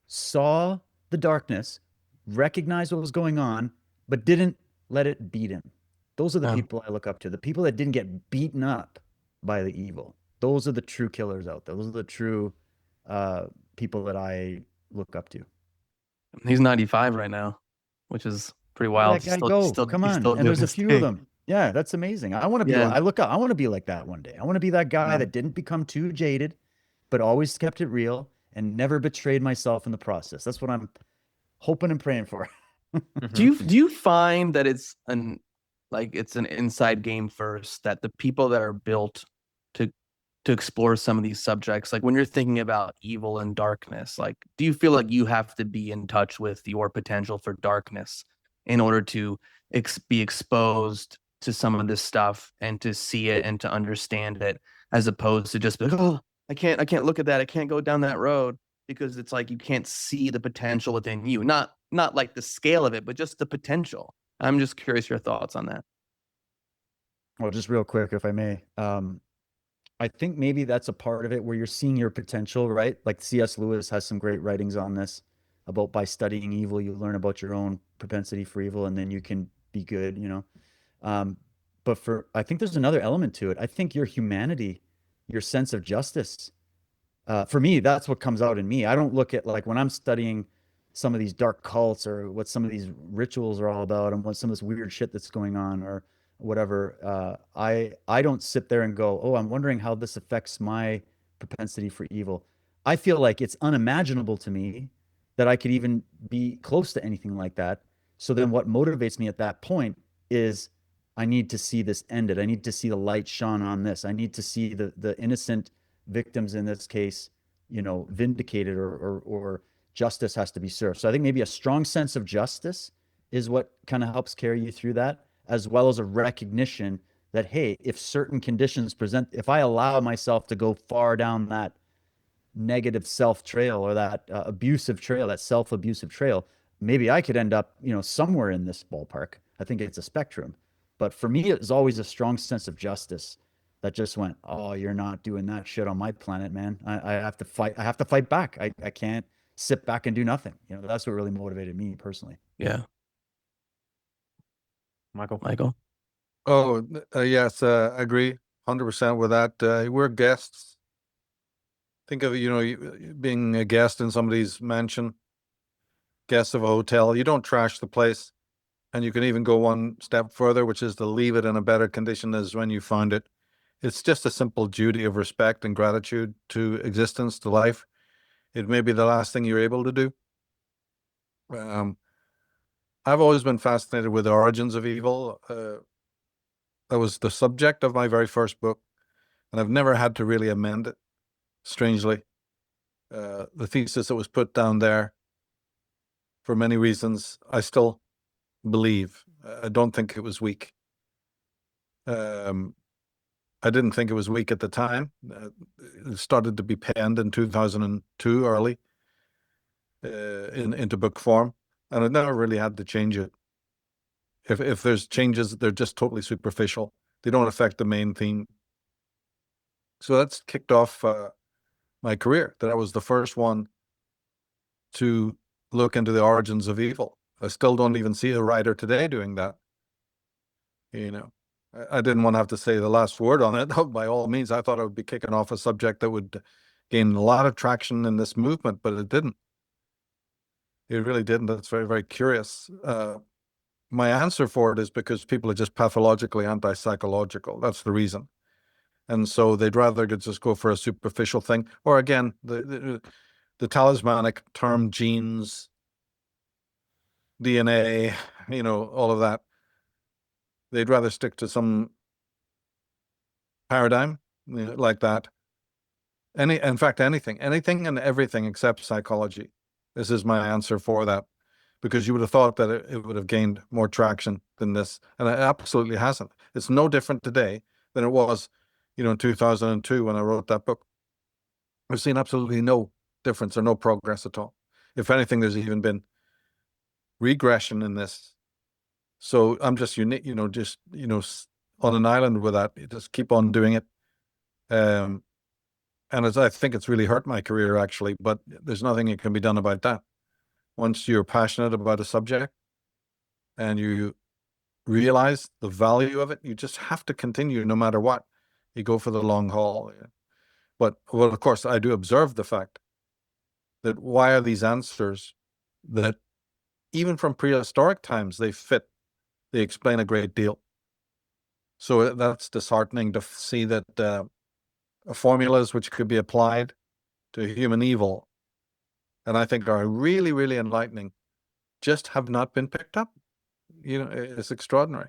saw the darkness, recognized what was going on, but didn't let it beat him. Those are the people I look up to. The people that didn't get beaten up by the evil. Those are the true killers out there. Those are the true people that I look up to. He's 95 right now, which is pretty wild. That guy Come on. And there's a few of them. Yeah, that's amazing. I want to be I want to be like that one day. I want to be that guy that didn't become too jaded, but always kept it real and never betrayed myself in the process. That's what I'm hoping and praying for. Do you find that it's an inside game first, that the people that are built to explore some of these subjects, like when you're thinking about evil and darkness, like do you feel like you have to be in touch with your potential for darkness in order to be exposed to some of this stuff and to see it and to understand it, as opposed to just be like, oh, I can't look at that, I can't go down that road, because it's like you can't see the potential within you, not like the scale of it, but just the potential. I'm just curious your thoughts on that. Well, just real quick, if I may, I think maybe that's a part of it where you're seeing your potential, right? Like C.S. Lewis has some great writings on this about, by studying evil, you learn about your own propensity for evil, and then you can be good, But I think there's another element to it. I think your humanity, your sense of justice, for me, that's what comes out in me. I don't look at, like, when I'm studying some of these dark cults or what some of these rituals are all about and what some of this weird shit that's going on or whatever, I don't sit there and go, oh, I'm wondering how this affects my propensity for evil. I feel like it's unimaginable to me that I could even be close to anything like that. So then what motivates me at that point is I need to see this ended. I need to see the light shone on this. I need to see the innocent victims in this case, vindicated, or justice has to be served. So I think maybe a strong sense of justice is what kind of helps carry you through that, as well as a recognition that, hey, if certain conditions present, if I allow myself to go far down that negative self trail or that abusive trail, that self-abusive trail, maybe I could end up, somewhere in this ballpark. I think it's a spectrum. But for me, it was always a strong sense of justice that just went, oh, you're not doing that shit on my planet, man. I have to fight. I have to fight back. I can't sit back and do nothing. That's what really motivated me personally. Yeah. Michael. Oh, yes, agree 100% with that. We're guests. Think of, being a guest in somebody's mansion, guest of a hotel. You don't trash the place. And you can even go one step further, which is to leave it in a better condition as when you found it. It's just a simple duty of respect and gratitude to existence, to life. It may be the last thing you're able to do. I've always been fascinated with the origins of evil. That was the subject of my very first book, and I've never had to really amend it, strangely. The thesis that was put down there, for many reasons, I still believe. I don't think it was weak. I didn't think it was weak at the time. It started to be penned in 2002, early, into book form, and I never really had to change it. If there's changes, they're just totally superficial. They don't affect the main theme. So that's kicked off my career, that I was the first one to look into the origins of evil. I still don't even see a writer today doing that. I didn't want to have to say the last word on it. By all means, I thought I would be kicking off a subject that would gain a lot of traction in this movement, but it didn't. It really didn't. That's very, very curious. My answer for it is because people are just pathologically anti-psychological. That's the reason. And so they'd rather just go for a superficial thing. Or again, the talismanic term genes, DNA, all of that. They'd rather stick to some paradigm like that. In fact, anything and everything except psychology. This is my answer for that, because you would have thought that it would have gained more traction than this, and it absolutely hasn't. It's no different today than it was, in 2002 when I wrote that book. I've seen absolutely no difference or no progress at all. If anything, there's even been regression in this. So I'm just unique, on an island with that. You just keep on doing it. And I think it's really hurt my career, actually, but there's nothing that can be done about that. Once you're passionate about a subject and you realize the value of it, you just have to continue no matter what. You go for the long haul. But, well, of course, I do observe the fact that why are these answers that even from prehistoric times, they explain a great deal. So that's disheartening to see that formulas which could be applied to human evil, and I think are really, really enlightening, just have not been picked up. It's extraordinary.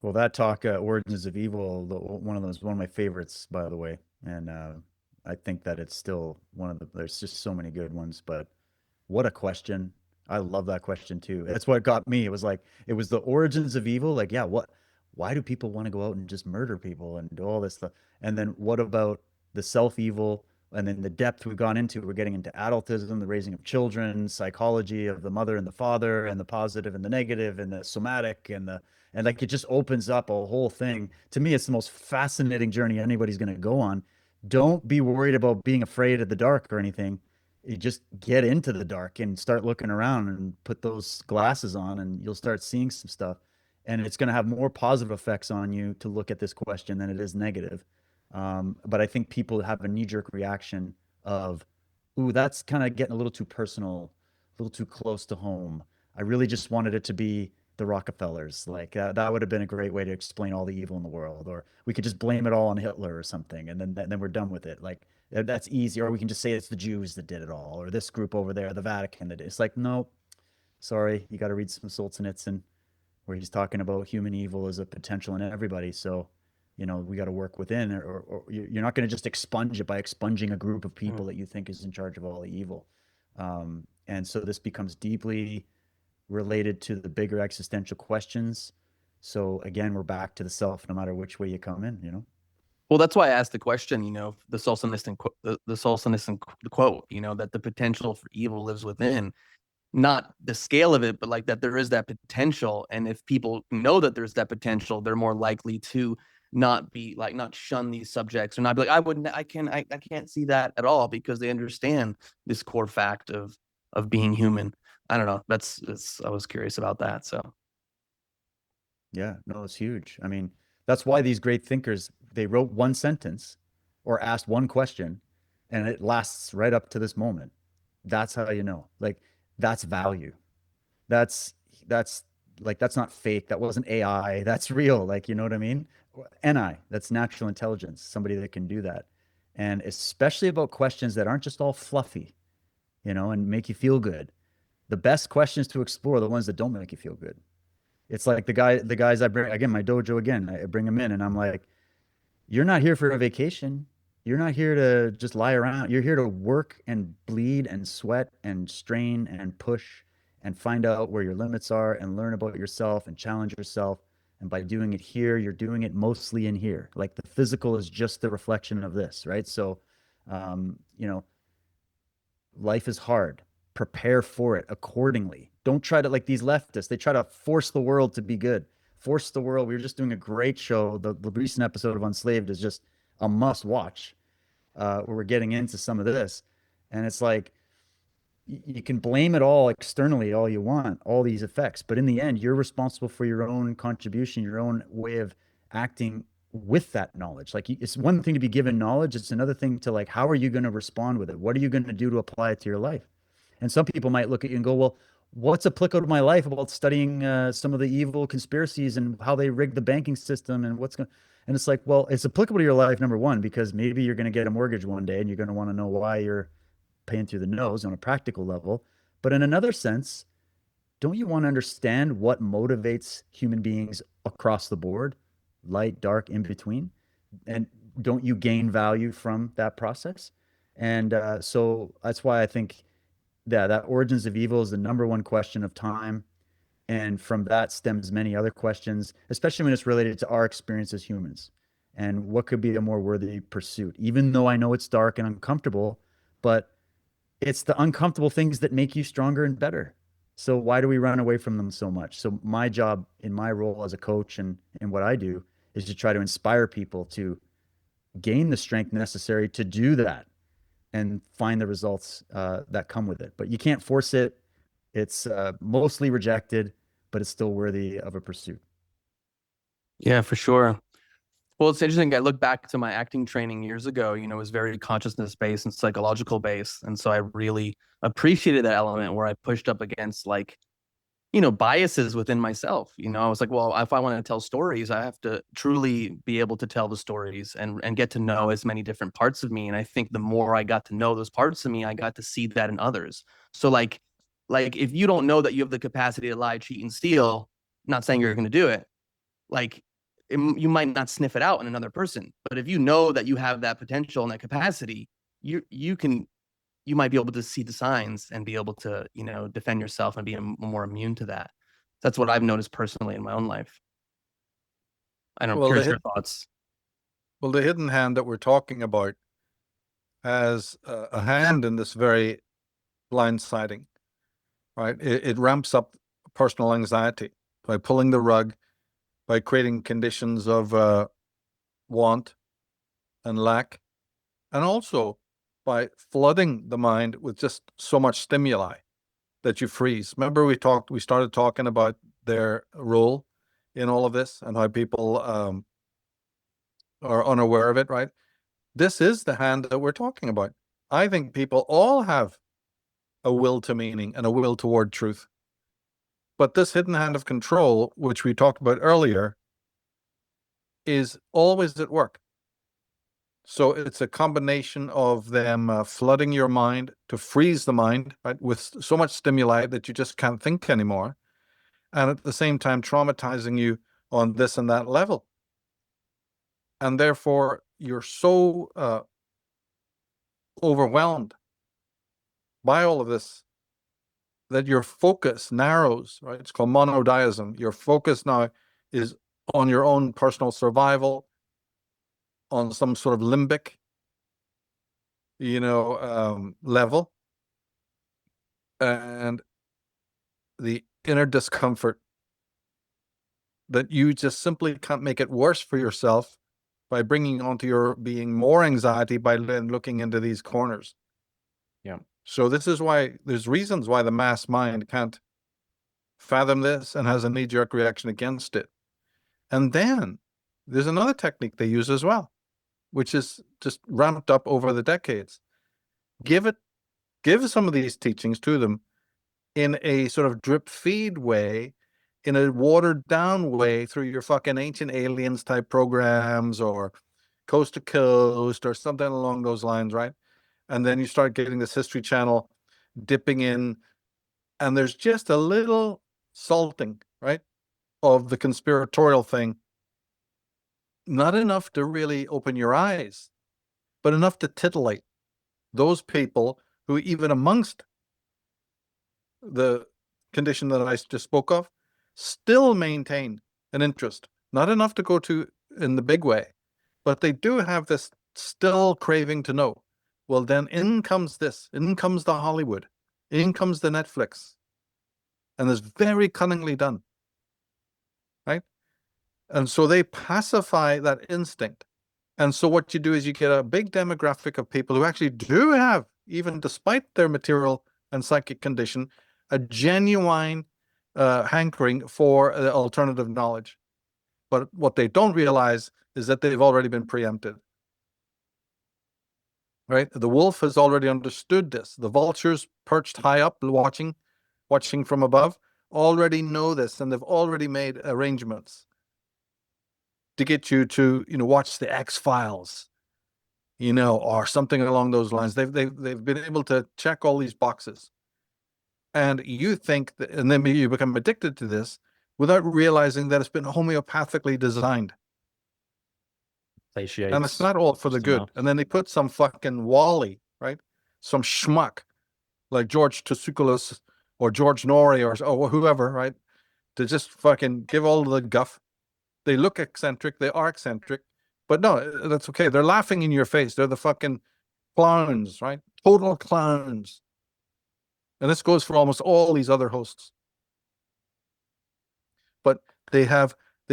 Well, that talk, Origins of Evil, one of my favorites, by the way. And I think that it's still there's just so many good ones, but what a question. I love that question too. That's what got me. It was the origins of evil. Like, yeah, why do people want to go out and just murder people and do all this stuff? And then what about the self-evil? And then the depth we've gone into, we're getting into adultism, the raising of children, psychology of the mother and the father, and the positive and the negative, and the somatic, and like it just opens up a whole thing. To me, it's the most fascinating journey anybody's going to go on. Don't be worried about being afraid of the dark or anything. You just get into the dark and start looking around and put those glasses on, and you'll start seeing some stuff. And it's going to have more positive effects on you to look at this question than it is negative. But I think people have a knee-jerk reaction of, ooh, that's kind of getting a little too personal, a little too close to home. I really just wanted it to be the Rockefellers. Like that would have been a great way to explain all the evil in the world. Or we could just blame it all on Hitler or something, and then we're done with it. Like that's easy. Or we can just say it's the Jews that did it all, or this group over there, the Vatican that did. It's like, no, sorry, you got to read some Solzhenitsyn, where he's talking about human evil as a potential in everybody. So, we got to work within, or you're not going to just expunge it by expunging a group of people that you think is in charge of all the evil. And so this becomes deeply related to the bigger existential questions. So again, we're back to the self, no matter which way you come in. Well, that's why I asked the question, the Solzhenitsyn, the Solzhenitsyn quote, that the potential for evil lives within, not the scale of it, but like that there is that potential. And if people know that there's that potential, they're more likely to not shun these subjects or not be like, I can't see that at all, because they understand this core fact of being human. I don't know. I was curious about that. So Yeah, no, it's huge. I mean, that's why these great thinkers, they wrote one sentence or asked one question, and it lasts right up to this moment. That's how you know. Like, that's value. That's that's that's not fake. That wasn't AI. That's real. Like, you know what I mean? NI, that's natural intelligence, somebody that can do that. And especially about questions that aren't just all fluffy, and make you feel good. The best questions to explore are the ones that don't make you feel good. It's like the guys I bring again, my dojo again, I bring them in and I'm like, you're not here for a vacation. You're not here to just lie around. You're here to work and bleed and sweat and strain and push and find out where your limits are and learn about yourself and challenge yourself. And by doing it here, you're doing it mostly in here. Like the physical is just the reflection of this, right? So, you know, life is hard. Prepare for it accordingly. Don't try to, like these leftists, they try to force the world to be good. Force the world. We were just doing a great show. The recent episode of Unslaved is just a must watch, where we're getting into some of this. And it's like, you can blame it all externally all you want, all these effects. But in the end, you're responsible for your own contribution, your own way of acting with that knowledge. Like, it's one thing to be given knowledge. It's another thing to, like, how are you going to respond with it? What are you going to do to apply it to your life? And some people might look at you and go, well, what's applicable to my life about studying some of the evil conspiracies and how they rigged the banking system and what's going and it's like, well, it's applicable to your life, number one, because maybe you're going to get a mortgage one day and you're going to want to know why you're paying through the nose on a practical level. But in another sense, don't you want to understand what motivates human beings across the board, light, dark, in between? And don't you gain value from that process? And so that's why I think that origins of evil is the number one question of time. And from that stems many other questions, especially when it's related to our experience as humans and what could be a more worthy pursuit. Even though I know it's dark and uncomfortable, but it's the uncomfortable things that make you stronger and better. So why do we run away from them so much? So my job in my role as a coach and what I do is to try to inspire people to gain the strength necessary to do that and find the results that come with it. But you can't force it. It's mostly rejected, but it's still worthy of a pursuit. yeah, for sure. Well, it's interesting. I look back to my acting training years ago, it was very consciousness based and psychological based. And so I really appreciated that element where I pushed up against biases within myself. I was like, well, if I want to tell stories, I have to truly be able to tell the stories and get to know as many different parts of me. And I think the more I got to know those parts of me, I got to see that in others. So like if you don't know that you have the capacity to lie, cheat, and steal, not saying you're going to do it, like you might not sniff it out in another person. But if you know that you have that potential and that capacity, you might be able to see the signs and be able to, defend yourself and be more immune to that. That's what I've noticed personally in my own life. I don't know, Well, curious your thoughts. Well, the hidden hand that we're talking about has a hand in this very blindsiding, right? It ramps up personal anxiety by pulling the rug, by creating conditions of want and lack, and also by flooding the mind with just so much stimuli that you freeze. Remember, we started talking about their role in all of this and how people are unaware of it, right? This is the hand that we're talking about. I think people all have a will to meaning and a will toward truth. But this hidden hand of control, which we talked about earlier, is always at work. So it's a combination of them flooding your mind to freeze the mind, right, with so much stimuli that you just can't think anymore, and at the same time traumatizing you on this and that level. And therefore, you're so overwhelmed by all of this that your focus narrows, right? It's called monodiasm. Your focus now is on your own personal survival, on some sort of limbic, level, and the inner discomfort that you just simply can't make it worse for yourself by bringing onto your being more anxiety by then looking into these corners. Yeah. So this is why there's reasons why the mass mind can't fathom this and has a knee-jerk reaction against it. And then there's another technique they use as well, which is just ramped up over the decades. Give some of these teachings to them in a sort of drip feed way, in a watered down way through your fucking Ancient Aliens type programs or Coast to Coast or something along those lines, right? And then you start getting this History Channel dipping in, and there's just a little salting, right, of the conspiratorial thing. Not enough to really open your eyes, but enough to titillate those people who, even amongst the condition that I just spoke of, still maintain an interest. Not enough to go to in the big way, but they do have this still craving to know. Well, then in comes this, in comes the Hollywood, in comes the Netflix. And it's very cunningly done, right? And so they pacify that instinct. And so what you do is you get a big demographic of people who actually do have, even despite their material and psychic condition, a genuine hankering for alternative knowledge. But what they don't realize is that they've already been preempted. Right? The wolf has already understood this. The vultures perched high up, watching from above, already know this, and they've already made arrangements to get you to, watch the X-Files, or something along those lines. They've been able to check all these boxes. And you think that, and then you become addicted to this without realizing that it's been homeopathically designed. And it's not all for the good. And then they put some fucking Wally, right? Some schmuck like George Tsoukalos or George Norrie or whoever, right? To just fucking give all the guff. They look eccentric. They are eccentric. But no, that's okay. They're laughing in your face. They're the fucking clowns, right? Total clowns. And this goes for almost all these other hosts. But they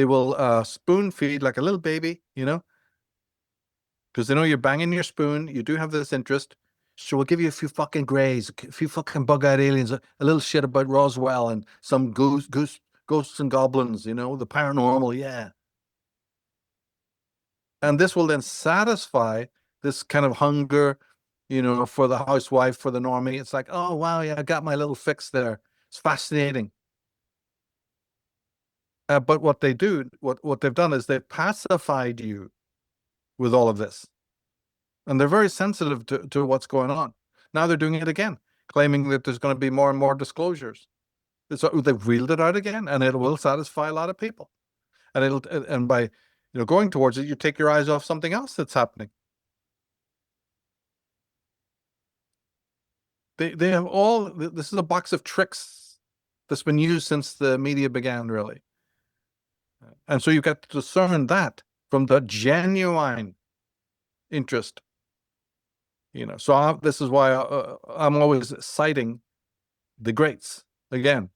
will spoon feed like a little baby, because they know you're banging your spoon. You do have this interest. So we'll give you a few fucking grays, a few fucking bug-eyed aliens, a little shit about Roswell and some ghosts and goblins, the paranormal, yeah. And this will then satisfy this kind of hunger, for the housewife, for the normie. It's like, oh, wow, yeah, I got my little fix there. It's fascinating. But what they do, what they've done is they've pacified you with all of this. And they're very sensitive to what's going on. Now they're doing it again, claiming that there's going to be more and more disclosures. So they've reeled it out again, and it will satisfy a lot of people. And by going towards it, you take your eyes off something else that's happening. They have all. This is a box of tricks that's been used since the media began, really. And so you've got to discern that from the genuine interest. So this is why I'm always citing the greats again.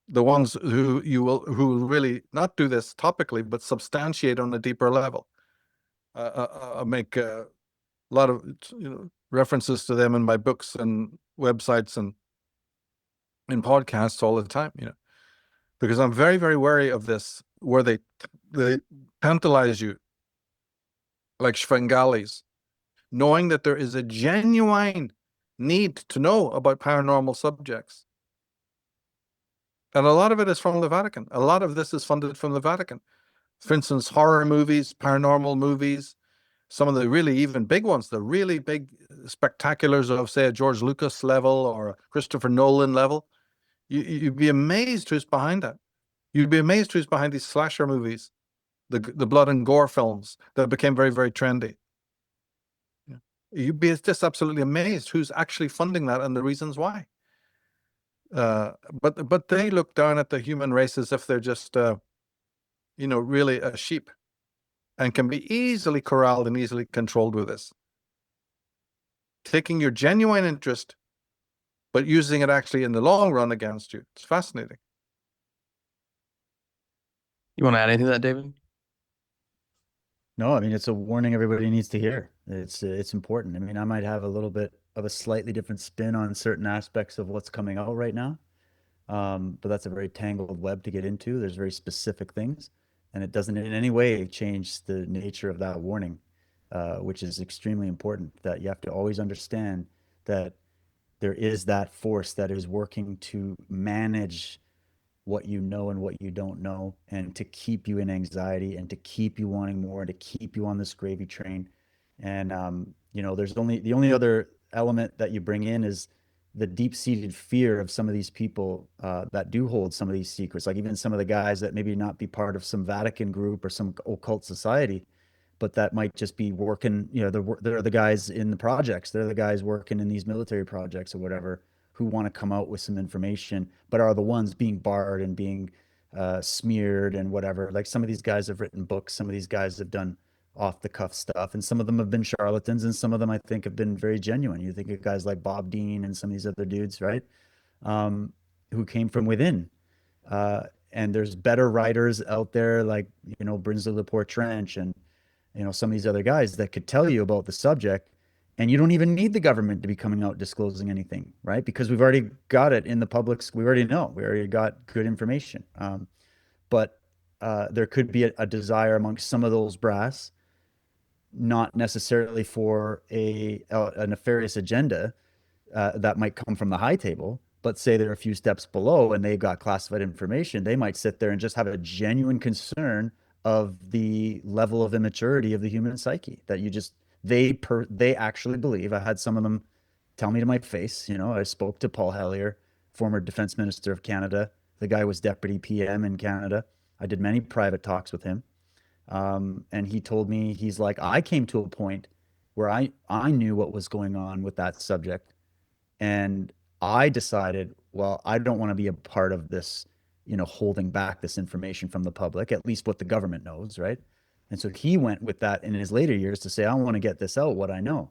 The ones who will really not do this topically, but substantiate on a deeper level. I make a lot of references to them in my books and websites and in podcasts all the time. Because I'm very, very wary of this, where they tantalize you like Svengalis, knowing that there is a genuine need to know about paranormal subjects. And a lot of it is from the Vatican. A lot of this is funded from the Vatican. For instance, horror movies, paranormal movies, some of the really even big ones, the really big spectaculars of, say, a George Lucas level or a Christopher Nolan level. You'd be amazed who's behind that. You'd be amazed who's behind these slasher movies, the blood and gore films that became very, very trendy. You'd be just absolutely amazed who's actually funding that and the reasons why. But they look down at the human race as if they're just, really a sheep. and can be easily corralled and easily controlled with this. Taking your genuine interest, but using it actually in the long run against you. It's fascinating. You want to add anything to that, David? No, I mean, it's a warning everybody needs to hear. It's important. I mean, I might have a little bit of a slightly different spin on certain aspects of what's coming out right now. But that's a very tangled web to get into. There's very specific things, and it doesn't in any way change the nature of that warning, which is extremely important, that you have to always understand that there is that force that is working to manage what you know and what you don't know, and to keep you in anxiety and to keep you wanting more, to keep you on this gravy train. And there's only the only other element that you bring in is the deep-seated fear of some of these people that do hold some of these secrets, like even some of the guys that maybe not be part of some Vatican group or some occult society, but that might just be working, they're the guys in the projects, they're the guys working in these military projects or whatever, who want to come out with some information, but are the ones being barred and being smeared and whatever. Like, some of these guys have written books, some of these guys have done off the cuff stuff, and some of them have been charlatans, and some of them I think have been very genuine. You think of guys like Bob Dean and some of these other dudes, right? Who came from within. And there's better writers out there like, Brinsley Laporte Trench and, some of these other guys that could tell you about the subject, and you don't even need the government to be coming out disclosing anything, right? Because we've already got it in the public. We already know. We already got good information. But there could be a desire amongst some of those brass, not necessarily for a nefarious agenda that might come from the high table, but say they're a few steps below and they've got classified information. They might sit there and just have a genuine concern of the level of immaturity of the human psyche, that they actually believe. I had some of them tell me to my face. I spoke to Paul Hellyer, former defense minister of Canada. The guy was deputy PM in Canada. I did many private talks with him. And he told me, he's like, I came to a point where I knew what was going on with that subject. And I decided, well, I don't want to be a part of this, holding back this information from the public, at least what the government knows, right? And so he went with that in his later years to say, I want to get this out, what I know.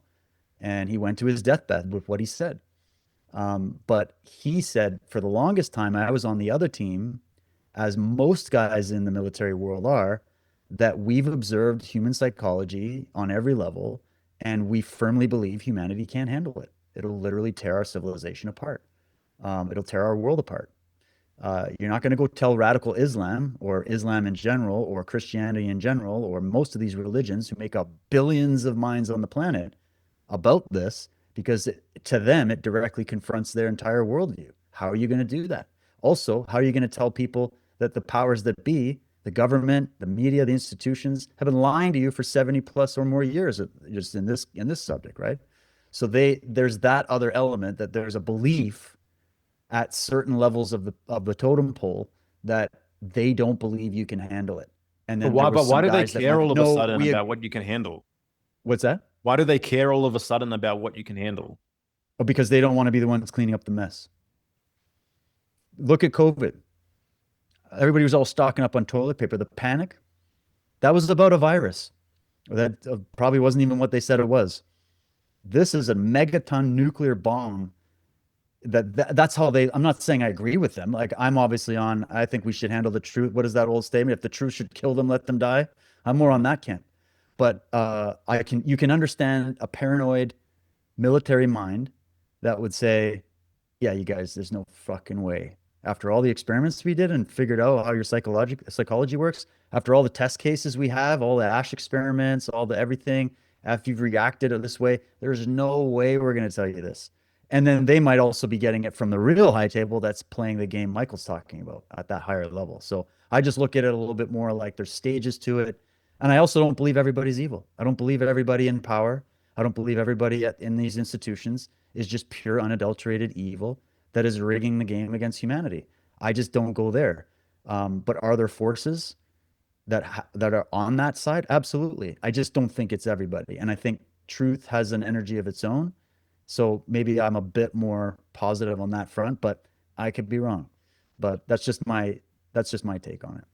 And he went to his deathbed with what he said. But he said, for the longest time, I was on the other team, as most guys in the military world are, that we've observed human psychology on every level, and we firmly believe humanity can't handle it. It'll literally tear our civilization apart. It'll tear our world apart. You're not going to go tell radical Islam or Islam in general or Christianity in general or most of these religions who make up billions of minds on the planet about this, because to them, it directly confronts their entire worldview. How are you going to do that? Also, how are you going to tell people that the powers that be, the government, the media, the institutions, have been lying to you for 70 plus or more years just in this subject, right? So there's that other element, that there's a belief at certain levels of the totem pole that they don't believe you can handle it. And then But why do they guys that care went, all of a "No, sudden about what you can handle? What's that? Why do they care all of a sudden about what you can handle? Oh, because they don't want to be the ones cleaning up the mess. Look at COVID. Everybody was all stocking up on toilet paper. The panic, that was about a virus. That probably wasn't even what they said it was. This is a megaton nuclear bomb. That's how I'm not saying I agree with them. Like, I'm obviously I think we should handle the truth. What is that old statement? If the truth should kill them, let them die. I'm more on that camp. But you can understand a paranoid military mind that would say, yeah, you guys, there's no fucking way. After all the experiments we did and figured out how your psychology works, after all the test cases we have, all the ASH experiments, all the everything, after you've reacted this way, there's no way we're going to tell you this. And then they might also be getting it from the real high table that's playing the game Michael's talking about at that higher level. So I just look at it a little bit more like there's stages to it. And I also don't believe everybody's evil. I don't believe everybody in power. I don't believe everybody in these institutions is just pure unadulterated evil that is rigging the game against humanity. I just don't go there. But are there forces that are on that side? Absolutely. I just don't think it's everybody. And I think truth has an energy of its own. So maybe I'm a bit more positive on that front, but I could be wrong. But that's just my take on it.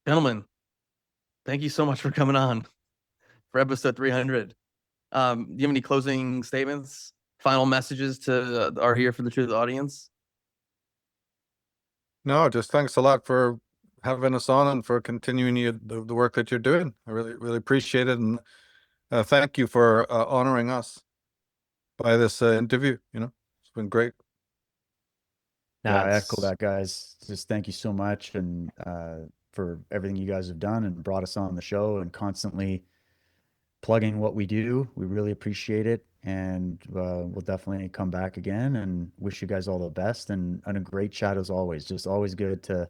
Gentlemen, Thank you so much for coming on for episode 300. Do you have any closing statements, final messages to our Here for the Truth audience? No, just thanks a lot for having us on and for continuing the work that you're doing. I really, really appreciate it. And thank you for honoring us by this interview. It's been great. Yeah, I echo that, guys. Just thank you so much, and for everything you guys have done and brought us on the show and constantly plugging what we do. We really appreciate it, and we'll definitely come back again and wish you guys all the best, and a great chat as always. Just always good to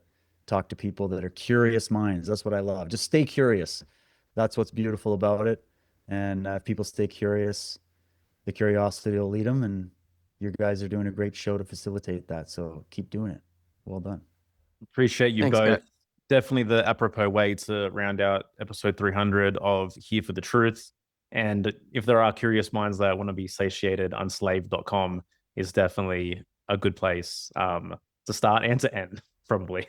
talk to people that are curious minds. That's what I love. Just stay curious. That's what's beautiful about it. And if people stay curious, the curiosity will lead them, and you guys are doing a great show to facilitate that. So keep doing it. Well done. Appreciate you Thanks, both. guys. Definitely the apropos way to round out episode 300 of Here for the Truth. And if there are curious minds that want to be satiated, unslaved.com is definitely a good place to start and to end, probably.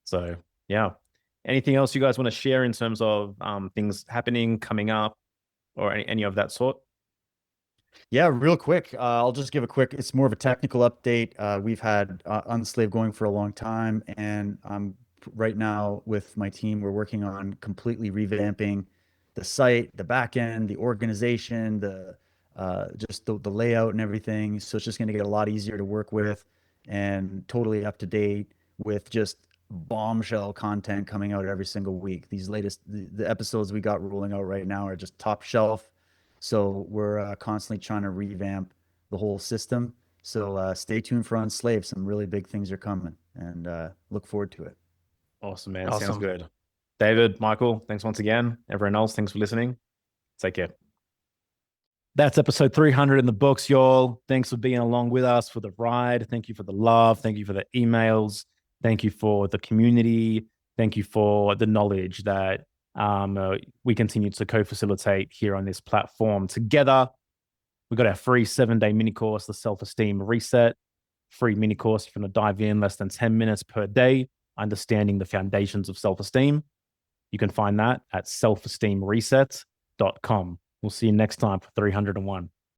So, yeah. Anything else you guys want to share in terms of things happening, coming up, or any of that sort? Yeah, real quick. I'll just give a quick, it's more of a technical update. We've had Unslaved going for a long time, and I'm right now with my team, we're working on completely revamping the site, the back end, the organization, the just the layout and everything. So it's just going to get a lot easier to work with and totally up to date with just bombshell content coming out every single week. These latest, the episodes we got rolling out right now are just top shelf. So we're constantly trying to revamp the whole system. So stay tuned for Enslaved. Some really big things are coming, and look forward to it. Awesome, man. Awesome. Sounds good. David, Michael, thanks once again. Everyone else, thanks for listening. Take care. That's episode 300 in the books, y'all. Thanks for being along with us for the ride. Thank you for the love. Thank you for the emails. Thank you for the community. Thank you for the knowledge that we continue to co-facilitate here on this platform together. We got our free 7-day mini course, the Self-Esteem Reset. Free mini course. If you want to dive in less than 10 minutes per day, understanding the foundations of self-esteem. You can find that at selfesteemreset.com. We'll see you next time for 301.